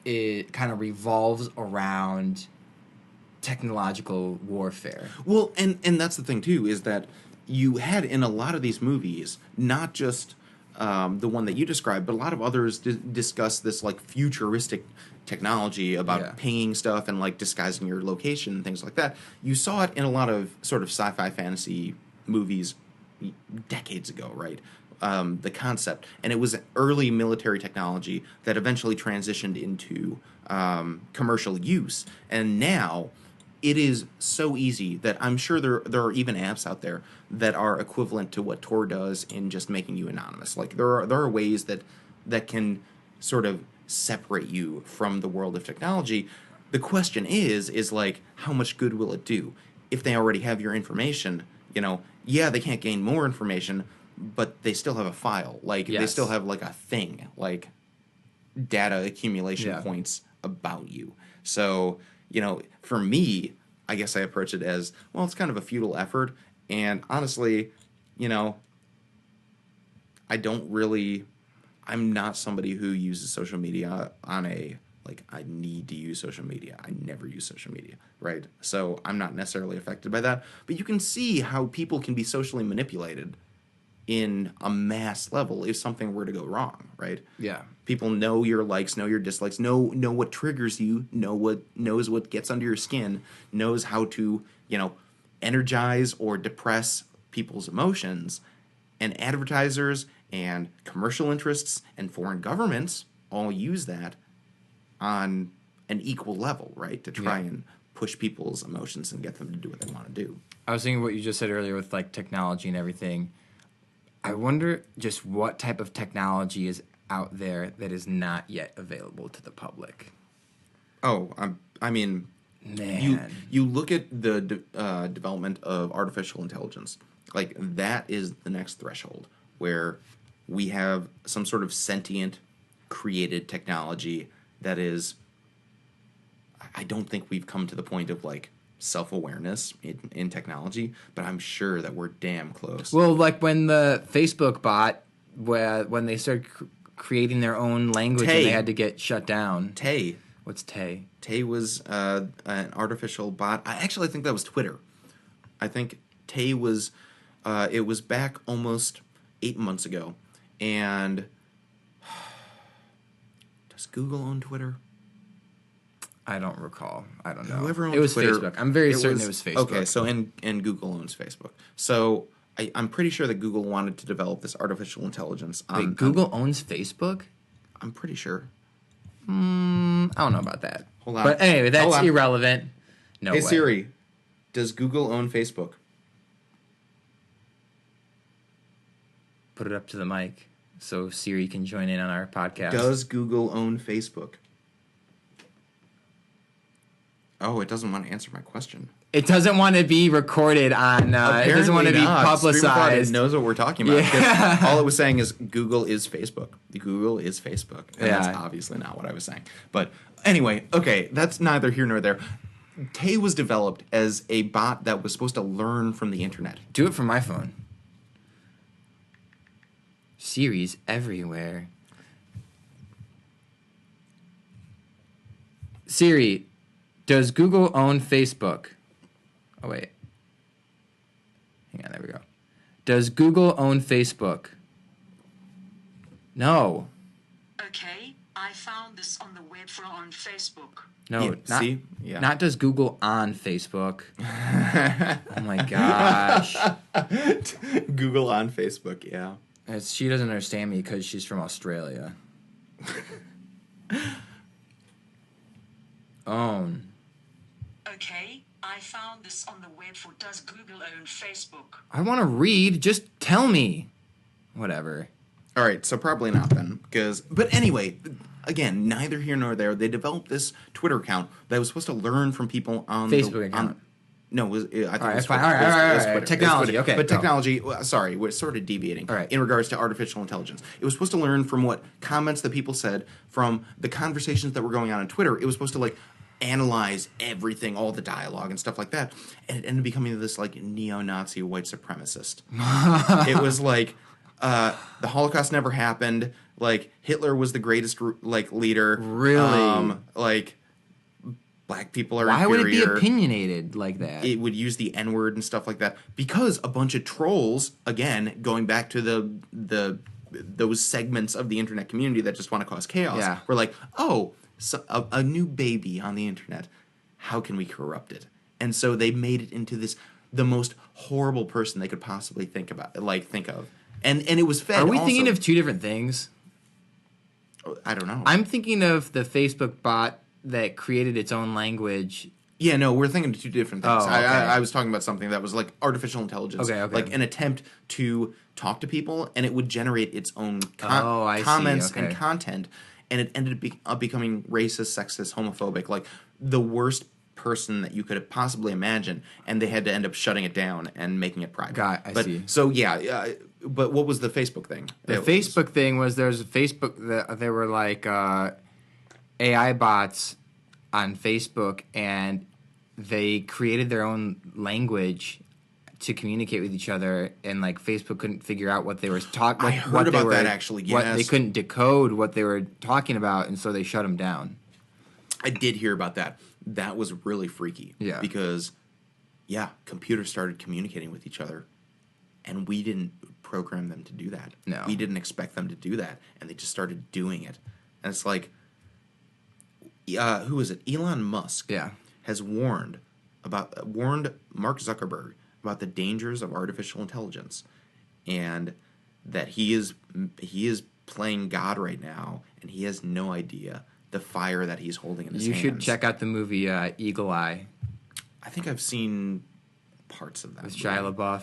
Speaker 2: it kind of revolves around technological warfare.
Speaker 1: Well, and that's the thing too, is that you had in a lot of these movies, not just the one that you described, but a lot of others discuss this like futuristic technology about pinging stuff and like disguising your location and things like that. You saw it in a lot of sort of sci-fi fantasy movies decades ago, right? The concept, and it was early military technology that eventually transitioned into commercial use, and now it is so easy that I'm sure there are even apps out there that are equivalent to what Tor does in just making you anonymous. Like there are ways that can sort of separate you from the world of technology. The question is like, how much good will it do? If they already have your information, yeah, they can't gain more information, but they still have a file. Like, they still have, like, a thing, like, data accumulation points about you. So, for me, I guess I approach it as, well, it's kind of a futile effort. And honestly, I'm not somebody who uses social media on a, like, I need to use social media. I never use social media, right? So I'm not necessarily affected by that. But you can see how people can be socially manipulated in a mass level if something were to go wrong, right?
Speaker 2: Yeah.
Speaker 1: People know your likes, know your dislikes, know what triggers you, knows what gets under your skin, knows how to, energize or depress people's emotions. And advertisers and commercial interests and foreign governments all use that on an equal level, right? To try and push people's emotions and get them to do what they want to do.
Speaker 2: I was thinking what you just said earlier with like technology and everything. I wonder just what type of technology is out there that is not yet available to the public.
Speaker 1: Oh, I mean,
Speaker 2: man,
Speaker 1: you look at the development of artificial intelligence. Like, that is the next threshold where we have some sort of sentient, created technology that is. I don't think we've come to the point of like self-awareness in technology, but I'm sure that we're damn close.
Speaker 2: Well, like when the Facebook bot, when they started creating their own language and they had to get shut down.
Speaker 1: Tay.
Speaker 2: What's Tay?
Speaker 1: Tay was an artificial bot. I actually think that was Twitter. I think Tay was, it was back almost 8 months ago. And does Google own Twitter?
Speaker 2: I don't recall. I don't know.
Speaker 1: Whoever owned
Speaker 2: it was
Speaker 1: Twitter,
Speaker 2: Facebook. I'm very certain it was Facebook.
Speaker 1: Okay, so and Google owns Facebook. So I'm pretty sure that Google wanted to develop this artificial intelligence.
Speaker 2: Wait, Google owns Facebook?
Speaker 1: I'm pretty sure.
Speaker 2: I don't know about that.
Speaker 1: Hold on.
Speaker 2: But anyway, that's irrelevant. No way.
Speaker 1: Hey Siri, does Google own Facebook?
Speaker 2: Put it up to the mic so Siri can join in on our podcast.
Speaker 1: Does Google own Facebook? Oh, it doesn't want to answer my question.
Speaker 2: It doesn't want to be recorded on. It doesn't want to be publicized.
Speaker 1: It knows what we're talking about. Yeah. All it was saying is Google is Facebook. Google is Facebook. And that's obviously not what I was saying. But anyway, okay, that's neither here nor there. Tay was developed as a bot that was supposed to learn from the internet.
Speaker 2: Do it from my phone. Siri's everywhere. Siri, does Google own Facebook? Oh, wait. Hang on, there we go. Does Google own Facebook? No.
Speaker 3: Okay, I found this on the web on Facebook.
Speaker 2: No,
Speaker 1: Yeah,
Speaker 2: not does Google on Facebook. Oh my gosh.
Speaker 1: Google on Facebook, yeah.
Speaker 2: She doesn't understand me because she's from Australia. Own.
Speaker 3: Okay, I found this on the web for does Google own Facebook?
Speaker 2: I want to read. Just tell me. Whatever.
Speaker 1: All right, so probably not then, but anyway, again, neither here nor there. They developed this Twitter account that was supposed to learn from people on
Speaker 2: Facebook account.
Speaker 1: No, I think it was
Speaker 2: fine.
Speaker 1: Twitter.
Speaker 2: All right.
Speaker 1: Twitter.
Speaker 2: Technology, okay.
Speaker 1: But technology, sorry, we're sort of deviating
Speaker 2: All right.
Speaker 1: in regards to artificial intelligence. It was supposed to learn from what comments that people said, from the conversations that were going on Twitter. It was supposed to, like, analyze everything, all the dialogue and stuff like that. And it ended up becoming this, like, neo-Nazi white supremacist. It was like, the Holocaust never happened. Like, Hitler was the greatest, like, leader.
Speaker 2: Really?
Speaker 1: Like, black people are
Speaker 2: Why
Speaker 1: inferior.
Speaker 2: would it be opinionated like that?
Speaker 1: It would use the N-word and stuff like that because a bunch of trolls, again, going back to those segments of the internet community that just want to cause chaos, were like, oh, so a new baby on the internet, how can we corrupt it? And so they made it into the most horrible person they could possibly think of, and it was fed.
Speaker 2: Are we thinking of two different things?
Speaker 1: I don't know.
Speaker 2: I'm thinking of the Facebook bot that created its own language
Speaker 1: Yeah, no, we're thinking two different things.
Speaker 2: Oh,
Speaker 1: I,
Speaker 2: okay.
Speaker 1: I was talking about something that was like artificial intelligence,
Speaker 2: Okay, okay.
Speaker 1: like an attempt to talk to people, and it would generate its own
Speaker 2: Oh, I see,
Speaker 1: comments and
Speaker 2: okay.
Speaker 1: content, and it ended up becoming racist, sexist, homophobic, like the worst person that you could possibly imagine, and they had to end up shutting it down and making it private.
Speaker 2: I
Speaker 1: but,
Speaker 2: see.
Speaker 1: So yeah, but what was the Facebook thing?
Speaker 2: The Facebook thing was there's a Facebook that there were like AI bots on Facebook, and they created their own language to communicate with each other, and like Facebook couldn't figure out what they were talking.
Speaker 1: I heard about that, actually,
Speaker 2: What they
Speaker 1: yes.
Speaker 2: couldn't decode what they were talking about, and so they shut them down.
Speaker 1: I did hear about that. That was really freaky.
Speaker 2: Yeah.
Speaker 1: Because, yeah, computers started communicating with each other, and we didn't program them to do that.
Speaker 2: No.
Speaker 1: We didn't expect them to do that, and they just started doing it. And it's like, who is it? Elon Musk
Speaker 2: Yeah.
Speaker 1: has warned Mark Zuckerberg about the dangers of artificial intelligence, and that he is playing God right now, and he has no idea the fire that he's holding in his hands.
Speaker 2: You should check out the movie Eagle Eye
Speaker 1: I think I've seen parts of that.
Speaker 2: with
Speaker 1: movie.
Speaker 2: Shia LaBeouf.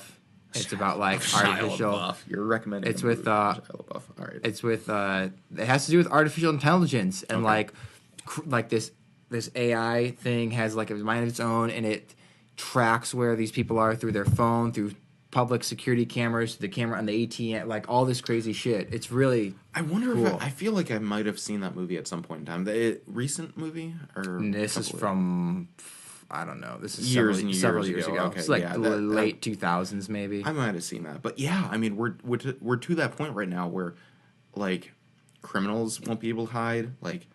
Speaker 2: It's about like
Speaker 1: Shia
Speaker 2: artificial.
Speaker 1: LaBeouf. You're recommending.
Speaker 2: It's
Speaker 1: a
Speaker 2: with,
Speaker 1: movie Shia LaBeouf. All right.
Speaker 2: It's with it has to do with artificial intelligence, and
Speaker 1: Okay.
Speaker 2: like this AI thing has like a mind of its own, and it tracks where these people are through their phone, through public security cameras, the camera on the ATM, like all this crazy shit. It's really
Speaker 1: I wonder
Speaker 2: cool.
Speaker 1: if I feel like I might have seen that movie at some point in time. The recent movie, or
Speaker 2: And this is
Speaker 1: couple of-
Speaker 2: from I don't know. This is
Speaker 1: Years
Speaker 2: several,
Speaker 1: and
Speaker 2: several
Speaker 1: years
Speaker 2: years
Speaker 1: ago.
Speaker 2: ago.
Speaker 1: Okay,
Speaker 2: It's like
Speaker 1: yeah,
Speaker 2: the
Speaker 1: that-
Speaker 2: late 2000s maybe.
Speaker 1: I might have seen that, but yeah, I mean, we're to that point right now where, like, criminals won't be able to hide, like,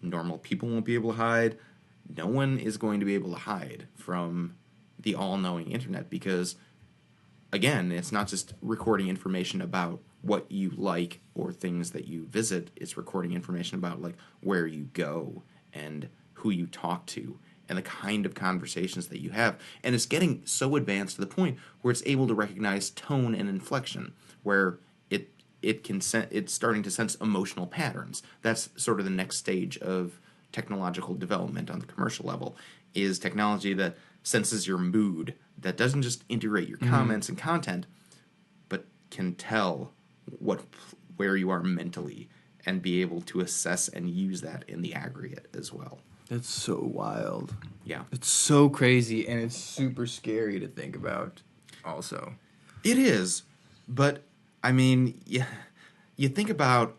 Speaker 1: normal people won't be able to hide. No one is going to be able to hide from the all-knowing internet because, again, it's not just recording information about what you like or things that you visit. It's recording information about, like, where you go and who you talk to and the kind of conversations that you have. And it's getting so advanced to the point where it's able to recognize tone and inflection, where it's starting to sense emotional patterns. That's sort of the next stage of technological development on the commercial level, is technology that senses your mood, that doesn't just integrate your comments and content, but can tell where you are mentally and be able to assess and use that in the aggregate as well.
Speaker 2: That's so wild.
Speaker 1: Yeah.
Speaker 2: It's so crazy, and it's super scary to think about also.
Speaker 1: It is, but I mean, yeah, you think about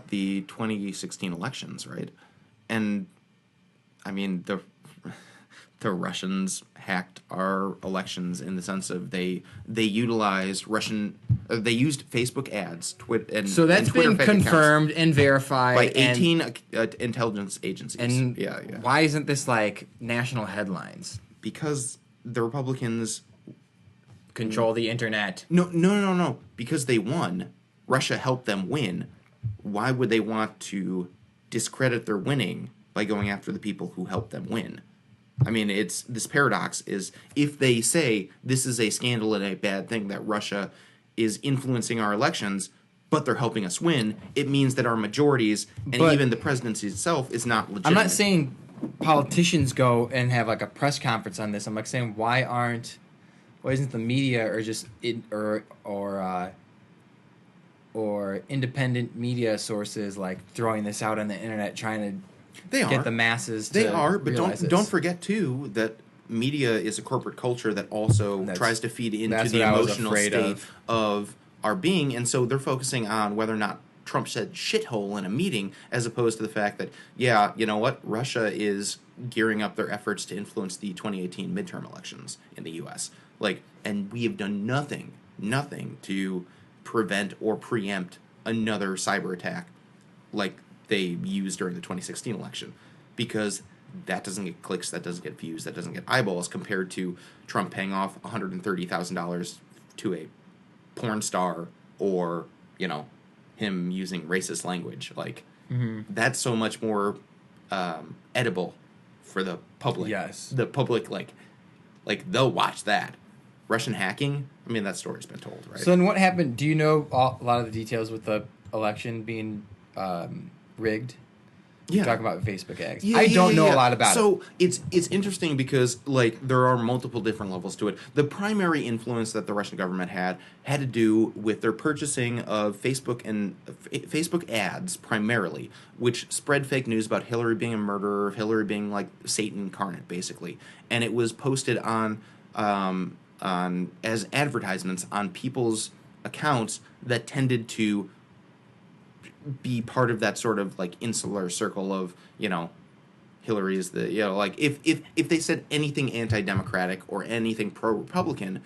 Speaker 1: the 2016 elections, right? And I mean, the Russians hacked our elections in the sense of they utilized they used Facebook ads,
Speaker 2: So that's
Speaker 1: and Twitter
Speaker 2: been
Speaker 1: fake accounts
Speaker 2: confirmed and verified
Speaker 1: by
Speaker 2: and-
Speaker 1: 18 intelligence agencies.
Speaker 2: And
Speaker 1: yeah.
Speaker 2: why isn't this like national headlines?
Speaker 1: Because the Republicans
Speaker 2: Control the internet.
Speaker 1: No. Because they won. Russia helped them win. Why would they want to discredit their winning by going after the people who helped them win? I mean, it's this paradox is if they say this is a scandal and a bad thing that Russia is influencing our elections, but they're helping us win, it means that our majorities and
Speaker 2: But-
Speaker 1: even the presidency itself is not legitimate.
Speaker 2: I'm not saying politicians go and have like a press conference on this. I'm like saying why isn't the media or just or independent media sources like throwing this out on the internet trying
Speaker 1: They
Speaker 2: to
Speaker 1: are.
Speaker 2: get the masses
Speaker 1: They
Speaker 2: to
Speaker 1: are, but
Speaker 2: realize this?
Speaker 1: don't forget too that media is a corporate culture that also
Speaker 2: That's-
Speaker 1: tries to feed into
Speaker 2: that's
Speaker 1: the
Speaker 2: what I was
Speaker 1: emotional
Speaker 2: afraid
Speaker 1: state of our being, and so they're focusing on whether or not Trump said shithole in a meeting, as opposed to the fact that, yeah, you know what, Russia is gearing up their efforts to influence the 2018 midterm elections in the U.S. Like, and we have done nothing to prevent or preempt another cyber attack like they used during the 2016 election, because that doesn't get clicks, that doesn't get views, that doesn't get eyeballs, compared to Trump paying off $130,000 to a porn star, or, you know, him using racist language. Like, that's so much more edible for the public.
Speaker 2: Yes.
Speaker 1: The public, like they'll watch that. Russian hacking, I mean, that story's been told, right?
Speaker 2: So then what happened? Do you know a lot of the details with the election being rigged?
Speaker 1: Yeah.
Speaker 2: Talk about Facebook ads.
Speaker 1: Yeah,
Speaker 2: I don't know
Speaker 1: yeah.
Speaker 2: a lot about it.
Speaker 1: So it's interesting because like there are multiple different levels to it. The primary influence that the Russian government had to do with their purchasing of Facebook and Facebook ads primarily, which spread fake news about Hillary being a murderer, Hillary being like Satan incarnate, basically, and it was posted on as advertisements on people's accounts that tended to be part of that sort of like insular circle of, you know, Hillary's the, you know, like if they said anything anti-democratic or anything pro-Republican,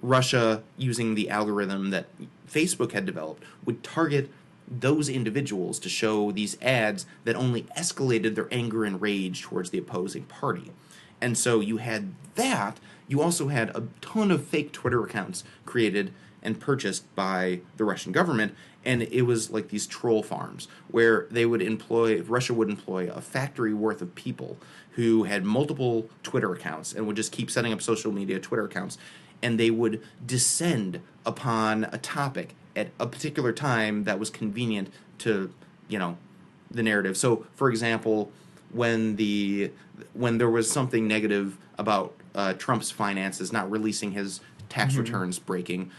Speaker 1: Russia, using the algorithm that Facebook had developed, would target those individuals to show these ads that only escalated their anger and rage towards the opposing party. And so you had that. You also had a ton of fake Twitter accounts created and purchased by the Russian government, and it was like these troll farms where Russia would employ a factory worth of people who had multiple Twitter accounts and would just keep setting up social media Twitter accounts, and they would descend upon a topic at a particular time that was convenient to, you know, the narrative. So, for example, when there was something negative about Trump's finances, not releasing his tax returns breaking,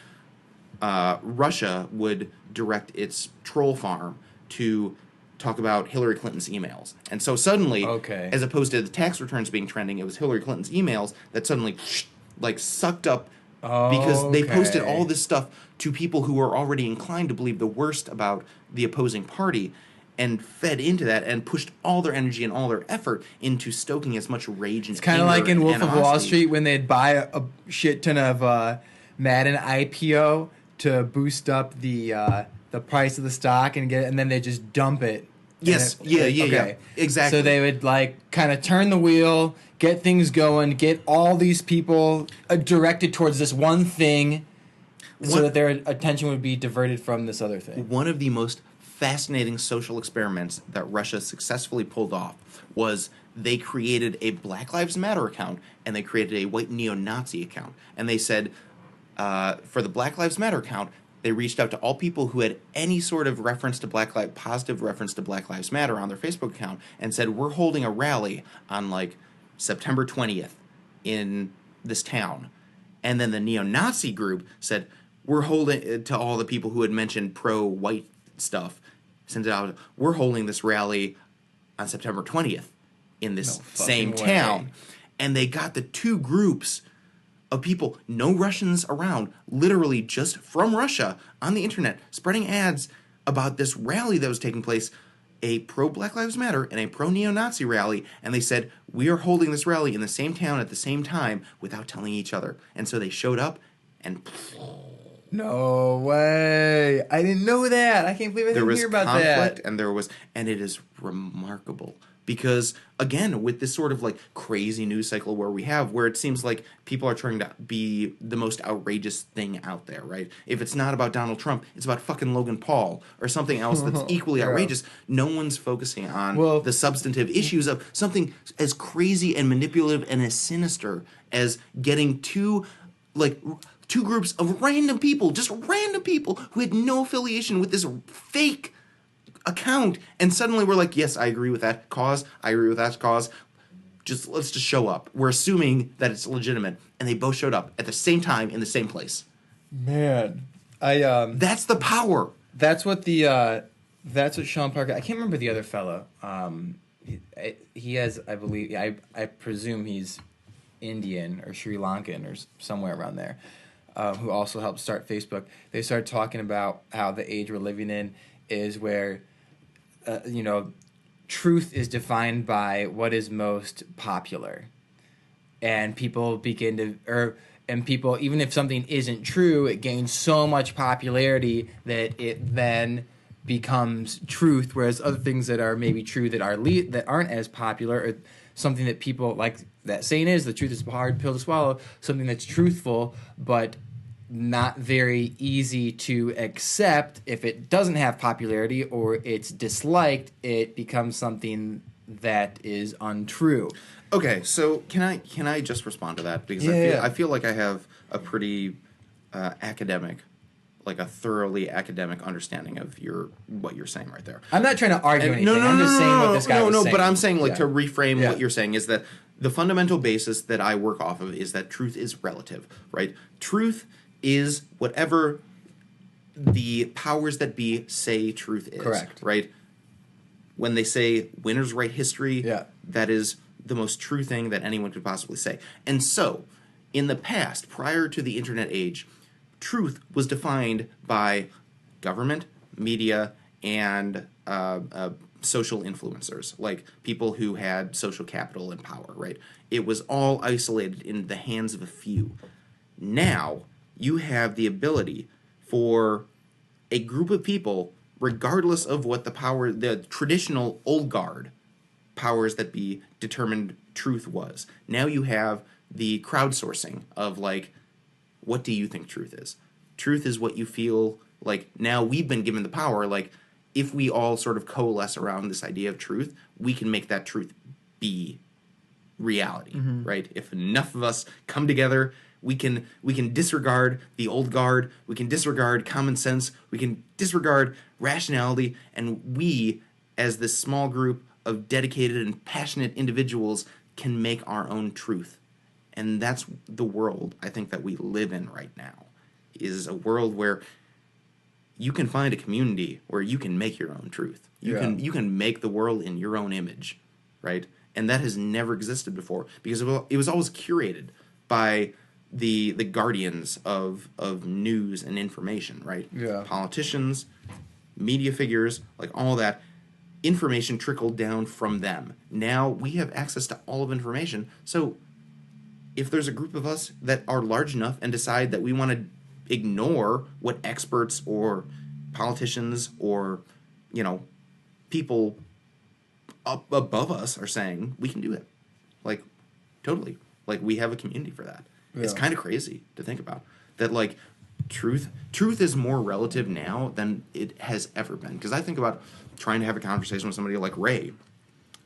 Speaker 1: Russia would direct its troll farm to talk about Hillary Clinton's emails. And so suddenly, as opposed to the tax returns being trending, it was Hillary Clinton's emails that suddenly like sucked up because they posted all this stuff to people who were already inclined to believe the worst about the opposing party, and fed into that and pushed all their energy and all their effort into stoking as much rage and
Speaker 2: It's kind of like in Wolf of Wall Street when they'd buy a shit ton of Madden IPO to boost up the price of the stock and then they just dump it.
Speaker 1: Yes, yeah, exactly.
Speaker 2: So they would like kind of turn the wheel, get things going, get all these people directed towards this one thing, so that their attention would be diverted from this other thing.
Speaker 1: One of the most fascinating social experiments that Russia successfully pulled off was they created a Black Lives Matter account and they created a white neo-Nazi account, and they said for the Black Lives Matter account, they reached out to all people who had any sort of reference to positive reference to Black Lives Matter on their Facebook account and said, we're holding a rally on like September 20th in this town. And then the neo-Nazi group said, we're holding, to all the people who had mentioned pro-white stuff, sent it out, we're holding this rally on September 20th in this same town. And they got the two groups of people, no Russians around, literally just from Russia on the internet, spreading ads about this rally that was taking place, a pro-Black Lives Matter and a pro-neo-Nazi rally, and they said, we are holding this rally in the same town at the same time without telling each other. And so they showed up and...
Speaker 2: No way. I didn't know that. I can't believe I didn't hear about that.
Speaker 1: There was conflict, and it is remarkable. Because, again, with this sort of, like, crazy news cycle where it seems like people are trying to be the most outrageous thing out there, right? If it's not about Donald Trump, it's about fucking Logan Paul or something else that's equally outrageous. No one's focusing on the substantive issues of something as crazy and manipulative and as sinister as getting two groups of random people, just random people who had no affiliation with this fake account, and suddenly we're like, yes, I agree with that cause, I agree with that cause, let's just show up. We're assuming that it's legitimate, and they both showed up at the same time in the same place.
Speaker 2: Man,
Speaker 1: that's the power.
Speaker 2: That's what Sean Parker, I can't remember the other fellow, he has, I believe, I presume he's Indian or Sri Lankan or somewhere around there, who also helped start Facebook. They started talking about how the age we're living in is where truth is defined by what is most popular, and people even if something isn't true, it gains so much popularity that it then becomes truth. Whereas other things that are maybe true that aren't as popular, or something that people like, that saying is the truth is a hard pill to swallow. Something that's truthful but not very easy to accept, if it doesn't have popularity or it's disliked, it becomes something that is untrue.
Speaker 1: Okay, so can I just respond to that, because I feel like I have a pretty academic like a thoroughly academic understanding of what you're saying right there.
Speaker 2: I'm not trying to argue
Speaker 1: And
Speaker 2: anything. I'm just saying what this guy was saying.
Speaker 1: but I'm saying, like,
Speaker 2: Yeah.
Speaker 1: to reframe
Speaker 2: Yeah.
Speaker 1: what you're saying is that the fundamental basis that I work off of is that truth is relative, right? Truth is whatever the powers that be say truth is.
Speaker 2: Correct.
Speaker 1: Right? When they say winners write history,
Speaker 2: Yeah.
Speaker 1: that is the most true thing that anyone could possibly say. And so, in the past, prior to the internet age, truth was defined by government, media, and social influencers, like people who had social capital and power, right? It was all isolated in the hands of a few. Now, you have the ability for a group of people, regardless of what the traditional old guard powers that be determined truth was. Now you have the crowdsourcing of, like, what do you think truth is? Truth is what you feel like. Now we've been given the power, like, if we all sort of coalesce around this idea of truth, we can make that truth be reality, right? If enough of us come together, we can disregard the old guard, we can disregard common sense, we can disregard rationality, and we, as this small group of dedicated and passionate individuals, can make our own truth. And that's the world I think that we live in right now, is a world where you can find a community where you can make your own truth. You can make the world in your own image, right? And that has never existed before, because it was always curated by the guardians of news and information, right?
Speaker 2: Yeah.
Speaker 1: Politicians, media figures, like all that information trickled down from them. Now we have access to all of information. So if there's a group of us that are large enough and decide that we want to ignore what experts or politicians or, people up above us are saying, we can do it. Like, totally. Like, we have a community for that. Yeah. It's kind of crazy to think about that. Like, truth is more relative now than it has ever been. Because I think about trying to have a conversation with somebody like Ray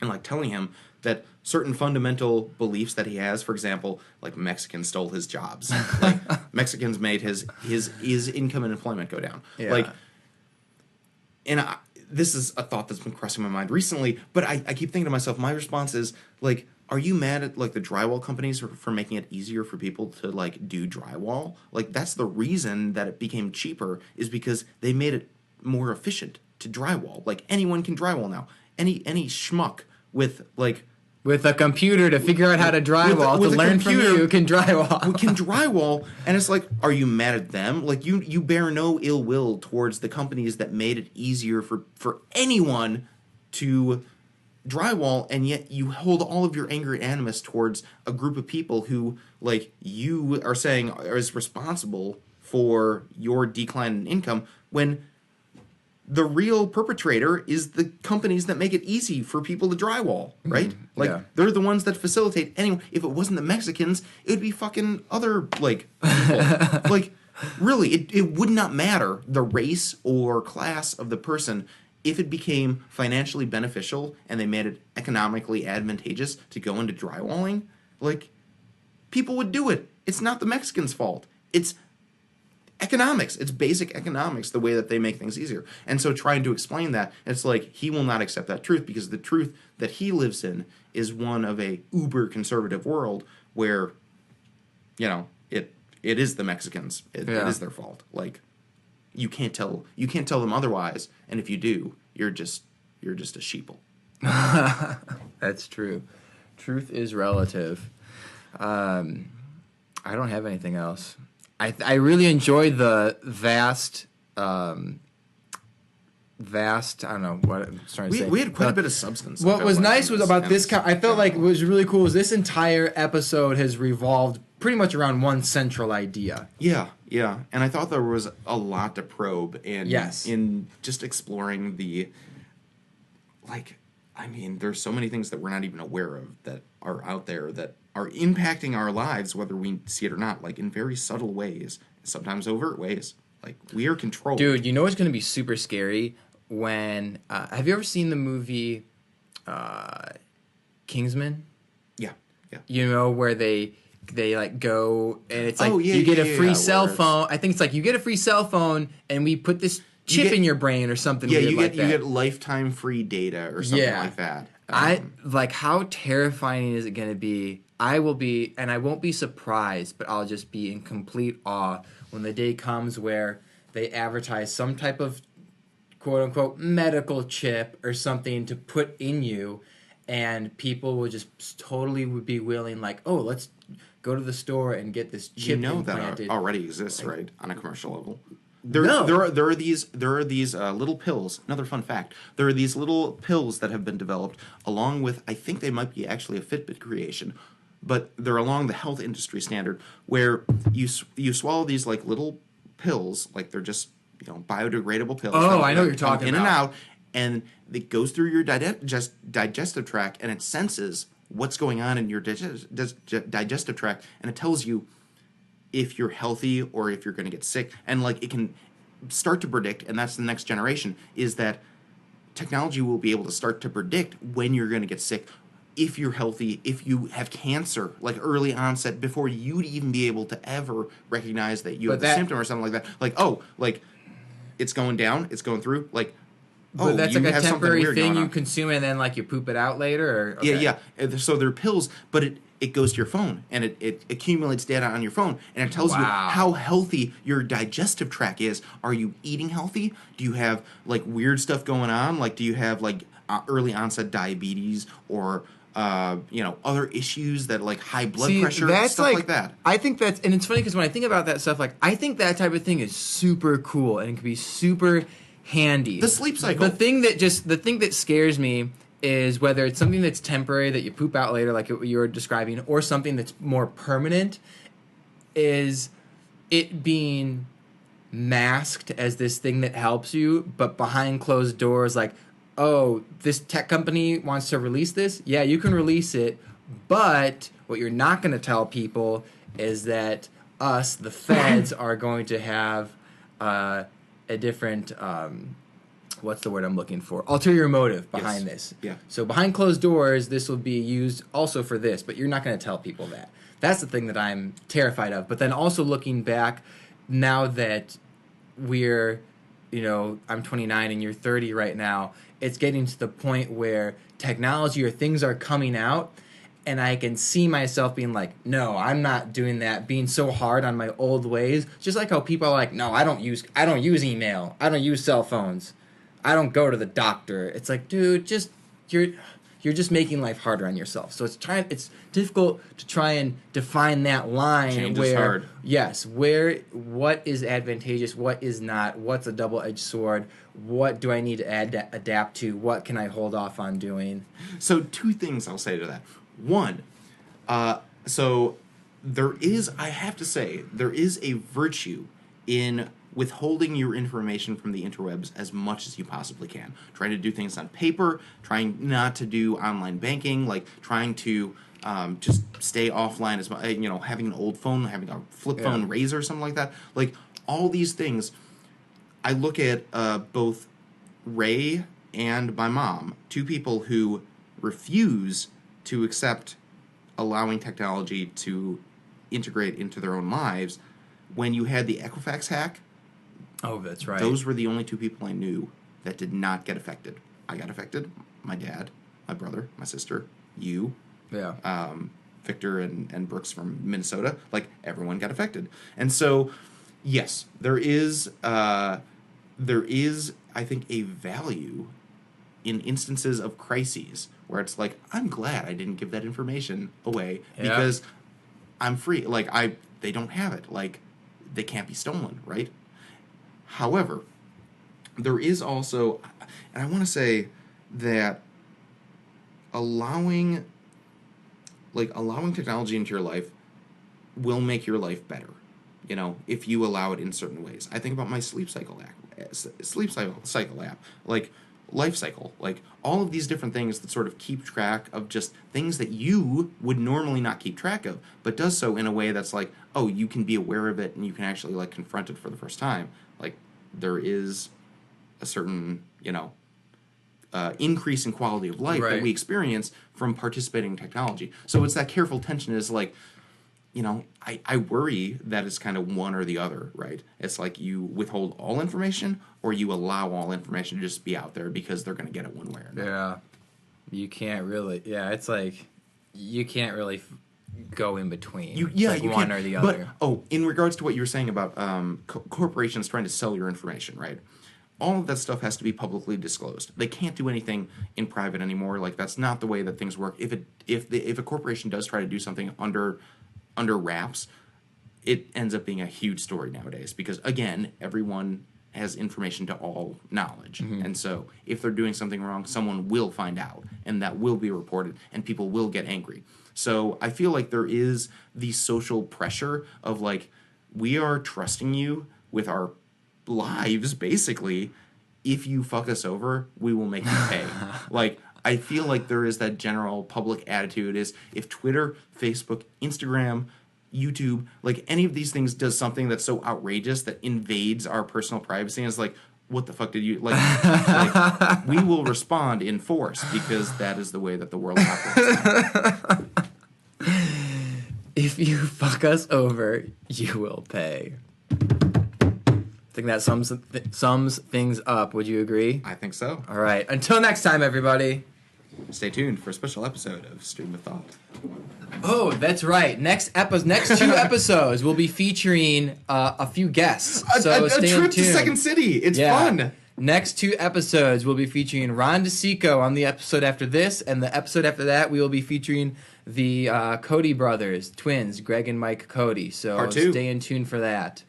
Speaker 1: and, like, telling him that certain fundamental beliefs that he has, for example, like Mexicans stole his jobs, like Mexicans made his income and employment go down.
Speaker 2: Yeah.
Speaker 1: Like, and this is a thought that's been crossing my mind recently, but I keep thinking to myself, my response is, like, are you mad at, like, the drywall companies for making it easier for people to, like, do drywall? Like, that's the reason that it became cheaper, is because they made it more efficient to drywall. Like, anyone can drywall now. Any schmuck with
Speaker 2: a computer to figure out how to drywall,
Speaker 1: with
Speaker 2: to
Speaker 1: a
Speaker 2: learn from
Speaker 1: computer,
Speaker 2: you, can drywall.
Speaker 1: We can drywall, and it's like, are you mad at them? Like, you bear no ill will towards the companies that made it easier for anyone to drywall, and yet you hold all of your anger and animus towards a group of people who, like, you are saying is responsible for your decline in income, when the real perpetrator is the companies that make it easy for people to drywall, right? Like,
Speaker 2: yeah.
Speaker 1: They're the ones that facilitate. Anyway, if it wasn't the Mexicans, it would be fucking other, like, people. Like, really, it would not matter the race or class of the person if it became financially beneficial and they made it economically advantageous to go into drywalling. Like, people would do it. It's not the Mexicans' fault. It's economics. It's basic economics, the way that they make things easier. And so trying to explain that, it's like he will not accept that truth, because the truth that he lives in is one of a uber conservative world where, it is the Mexicans. It is their fault. Like, you can't tell them otherwise, and if you do, you're just a sheeple.
Speaker 2: That's true. Truth is relative. I don't have anything else. I really enjoyed the vast. I don't know what I'm trying to say.
Speaker 1: We had quite a bit of substance.
Speaker 2: What was nice was about this. I felt like what was really cool was this entire episode has revolved pretty much around one central idea.
Speaker 1: Yeah, and I thought there was a lot to probe in
Speaker 2: Yes.
Speaker 1: in just exploring the, there's so many things that we're not even aware of that are out there that are impacting our lives, whether we see it or not, like in very subtle ways, sometimes overt ways. Like, we are controlled.
Speaker 2: Dude, you know what's going to be super scary? When have you ever seen the movie Kingsman?
Speaker 1: Yeah.
Speaker 2: You know, where they they like go and it's like
Speaker 1: Oh, yeah,
Speaker 2: you get
Speaker 1: yeah,
Speaker 2: a free
Speaker 1: yeah,
Speaker 2: cell
Speaker 1: where it's-
Speaker 2: phone. I think it's like you get a free cell phone and we put this chip
Speaker 1: get-
Speaker 2: in your brain or something
Speaker 1: Yeah,
Speaker 2: weird
Speaker 1: you
Speaker 2: like
Speaker 1: get
Speaker 2: that.
Speaker 1: lifetime free data or something
Speaker 2: Yeah.
Speaker 1: like that.
Speaker 2: I like how terrifying is it going to be? I will be, and I won't be surprised, but I'll just be in complete awe when the day comes where they advertise some type of quote unquote medical chip or something to put in you, and people will just totally would be willing, like, oh, let's go to the store and get this chip
Speaker 1: You know
Speaker 2: implanted.
Speaker 1: that already exists, right, on a commercial level.
Speaker 2: No.
Speaker 1: There are these little pills. Another fun fact: there are these little pills that have been developed along with, I think they might be actually a Fitbit creation, but they're along the health industry standard where you swallow these like little pills, like they're just biodegradable pills.
Speaker 2: Oh,
Speaker 1: that
Speaker 2: I know what you're
Speaker 1: come
Speaker 2: talking
Speaker 1: in and
Speaker 2: about.
Speaker 1: out, and it goes through your digestive tract and it senses what's going on in your digestive tract, and it tells you if you're healthy or if you're going to get sick. And like it can start to predict, and that's the next generation, is that technology will be able to start to predict when you're going to get sick, if you're healthy, if you have cancer, like early onset, before you'd even be able to ever recognize that you have the symptom or something like that. Like, oh, like it's going down, it's going through, like,
Speaker 2: But that's
Speaker 1: you
Speaker 2: like a
Speaker 1: have something
Speaker 2: temporary
Speaker 1: weird
Speaker 2: thing
Speaker 1: going
Speaker 2: you
Speaker 1: on.
Speaker 2: consume and then like you poop it out later? Or, okay.
Speaker 1: Yeah. So they're pills, but it goes to your phone, and it accumulates data on your phone, and it tells you
Speaker 2: Wow.
Speaker 1: how healthy your digestive tract is. Are you eating healthy? Do you have like weird stuff going on? Like, do you have like early onset diabetes or other issues that like high blood pressure, stuff like that?
Speaker 2: I think that's, and it's funny because when I think about that stuff, like I think that type of thing is super cool and it can be super handy.
Speaker 1: The sleep cycle.
Speaker 2: The thing that scares me is whether it's something that's temporary that you poop out later, like you were describing, or something that's more permanent, is it being masked as this thing that helps you, but behind closed doors, like, oh, this tech company wants to release this. Yeah, you can release it, but what you're not going to tell people is that us, the feds, are going to have a different, what's the word I'm looking for? Ulterior motive behind
Speaker 1: Yes.
Speaker 2: this.
Speaker 1: Yeah.
Speaker 2: So behind closed doors, this will be used also for this, but you're not going to tell people that. That's the thing that I'm terrified of. But then also looking back, now that we're, I'm 29 and you're 30 right now, it's getting to the point where technology or things are coming out, and I can see myself being like, no, I'm not doing that, being so hard on my old ways. Just like how people are like, no, I don't use email. I don't use cell phones. I don't go to the doctor. It's like, dude, you're just making life harder on yourself. So it's difficult to try and define that line.
Speaker 1: Change
Speaker 2: where
Speaker 1: is hard.
Speaker 2: Yes, what is advantageous, what is not, what's a double-edged sword, what do I need to adapt to, what can I hold off on doing?
Speaker 1: So two things I'll say to that. One, so I have to say, there is a virtue in withholding your information from the interwebs as much as you possibly can. Trying to do things on paper, trying not to do online banking, like trying to just stay offline as much, having an old phone, having a flip phone Razr or something like that. Like all these things, I look at both Ray and my mom, two people who refuse to accept allowing technology to integrate into their own lives. When you had the Equifax hack,
Speaker 2: Oh, that's right.
Speaker 1: those were the only two people I knew that did not get affected. I got affected, my dad, my brother, my sister, you, Victor and Brooks from Minnesota. Like, everyone got affected. And so, yes, there is, I think, a value in instances of crises where it's like, I'm glad I didn't give that information away because I'm free. Like, they don't have it. Like, they can't be stolen, right? However, there is also, and I want to say that allowing technology into your life will make your life better, if you allow it in certain ways. I think about my sleep cycle app, like Life Cycle, like all of these different things that sort of keep track of just things that you would normally not keep track of, but does so in a way that's like, oh, you can be aware of it and you can actually like confront it for the first time. Like, there is a certain, increase in quality of life that we experience from participating in technology. So it's that careful tension is like, I worry that it's kind of one or the other, right? It's like you withhold all information or you allow all information to just be out there because they're going to get it one way or another.
Speaker 2: Yeah. You can't really. Yeah, it's like you can't really go in between. It's like
Speaker 1: you
Speaker 2: one
Speaker 1: can,
Speaker 2: or the
Speaker 1: but,
Speaker 2: other.
Speaker 1: in regards to what you were saying about corporations trying to sell your information, right? All of that stuff has to be publicly disclosed. They can't do anything in private anymore. Like, that's not the way that things work. If a corporation does try to do something under wraps, it ends up being a huge story nowadays because, again, everyone has information to all knowledge.
Speaker 2: Mm-hmm.
Speaker 1: And so if they're doing something wrong, someone will find out, and that will be reported, and people will get angry. So I feel like there is the social pressure of, like, we are trusting you with our lives, basically. If you fuck us over, we will make you pay. Like, I feel like there is that general public attitude is if Twitter, Facebook, Instagram, YouTube, like any of these things does something that's so outrageous that invades our personal privacy, and it's like, what the fuck did you like we will respond in force because that is the way that the world operates.
Speaker 2: If you fuck us over, you will pay. I think that sums things up. Would you agree?
Speaker 1: I think so.
Speaker 2: All right. Until next time, everybody.
Speaker 1: Stay tuned for a special episode of Stream of Thought.
Speaker 2: Oh, that's right. Next 2 episodes will be featuring a few guests. So
Speaker 1: a
Speaker 2: stay
Speaker 1: trip
Speaker 2: tuned.
Speaker 1: to Second City. It's fun.
Speaker 2: Next 2 episodes will be featuring Ron DeSico on the episode after this, and the episode after that we will be featuring the Cody brothers, twins, Greg and Mike Cody. So
Speaker 1: Part 2.
Speaker 2: stay in tune for that.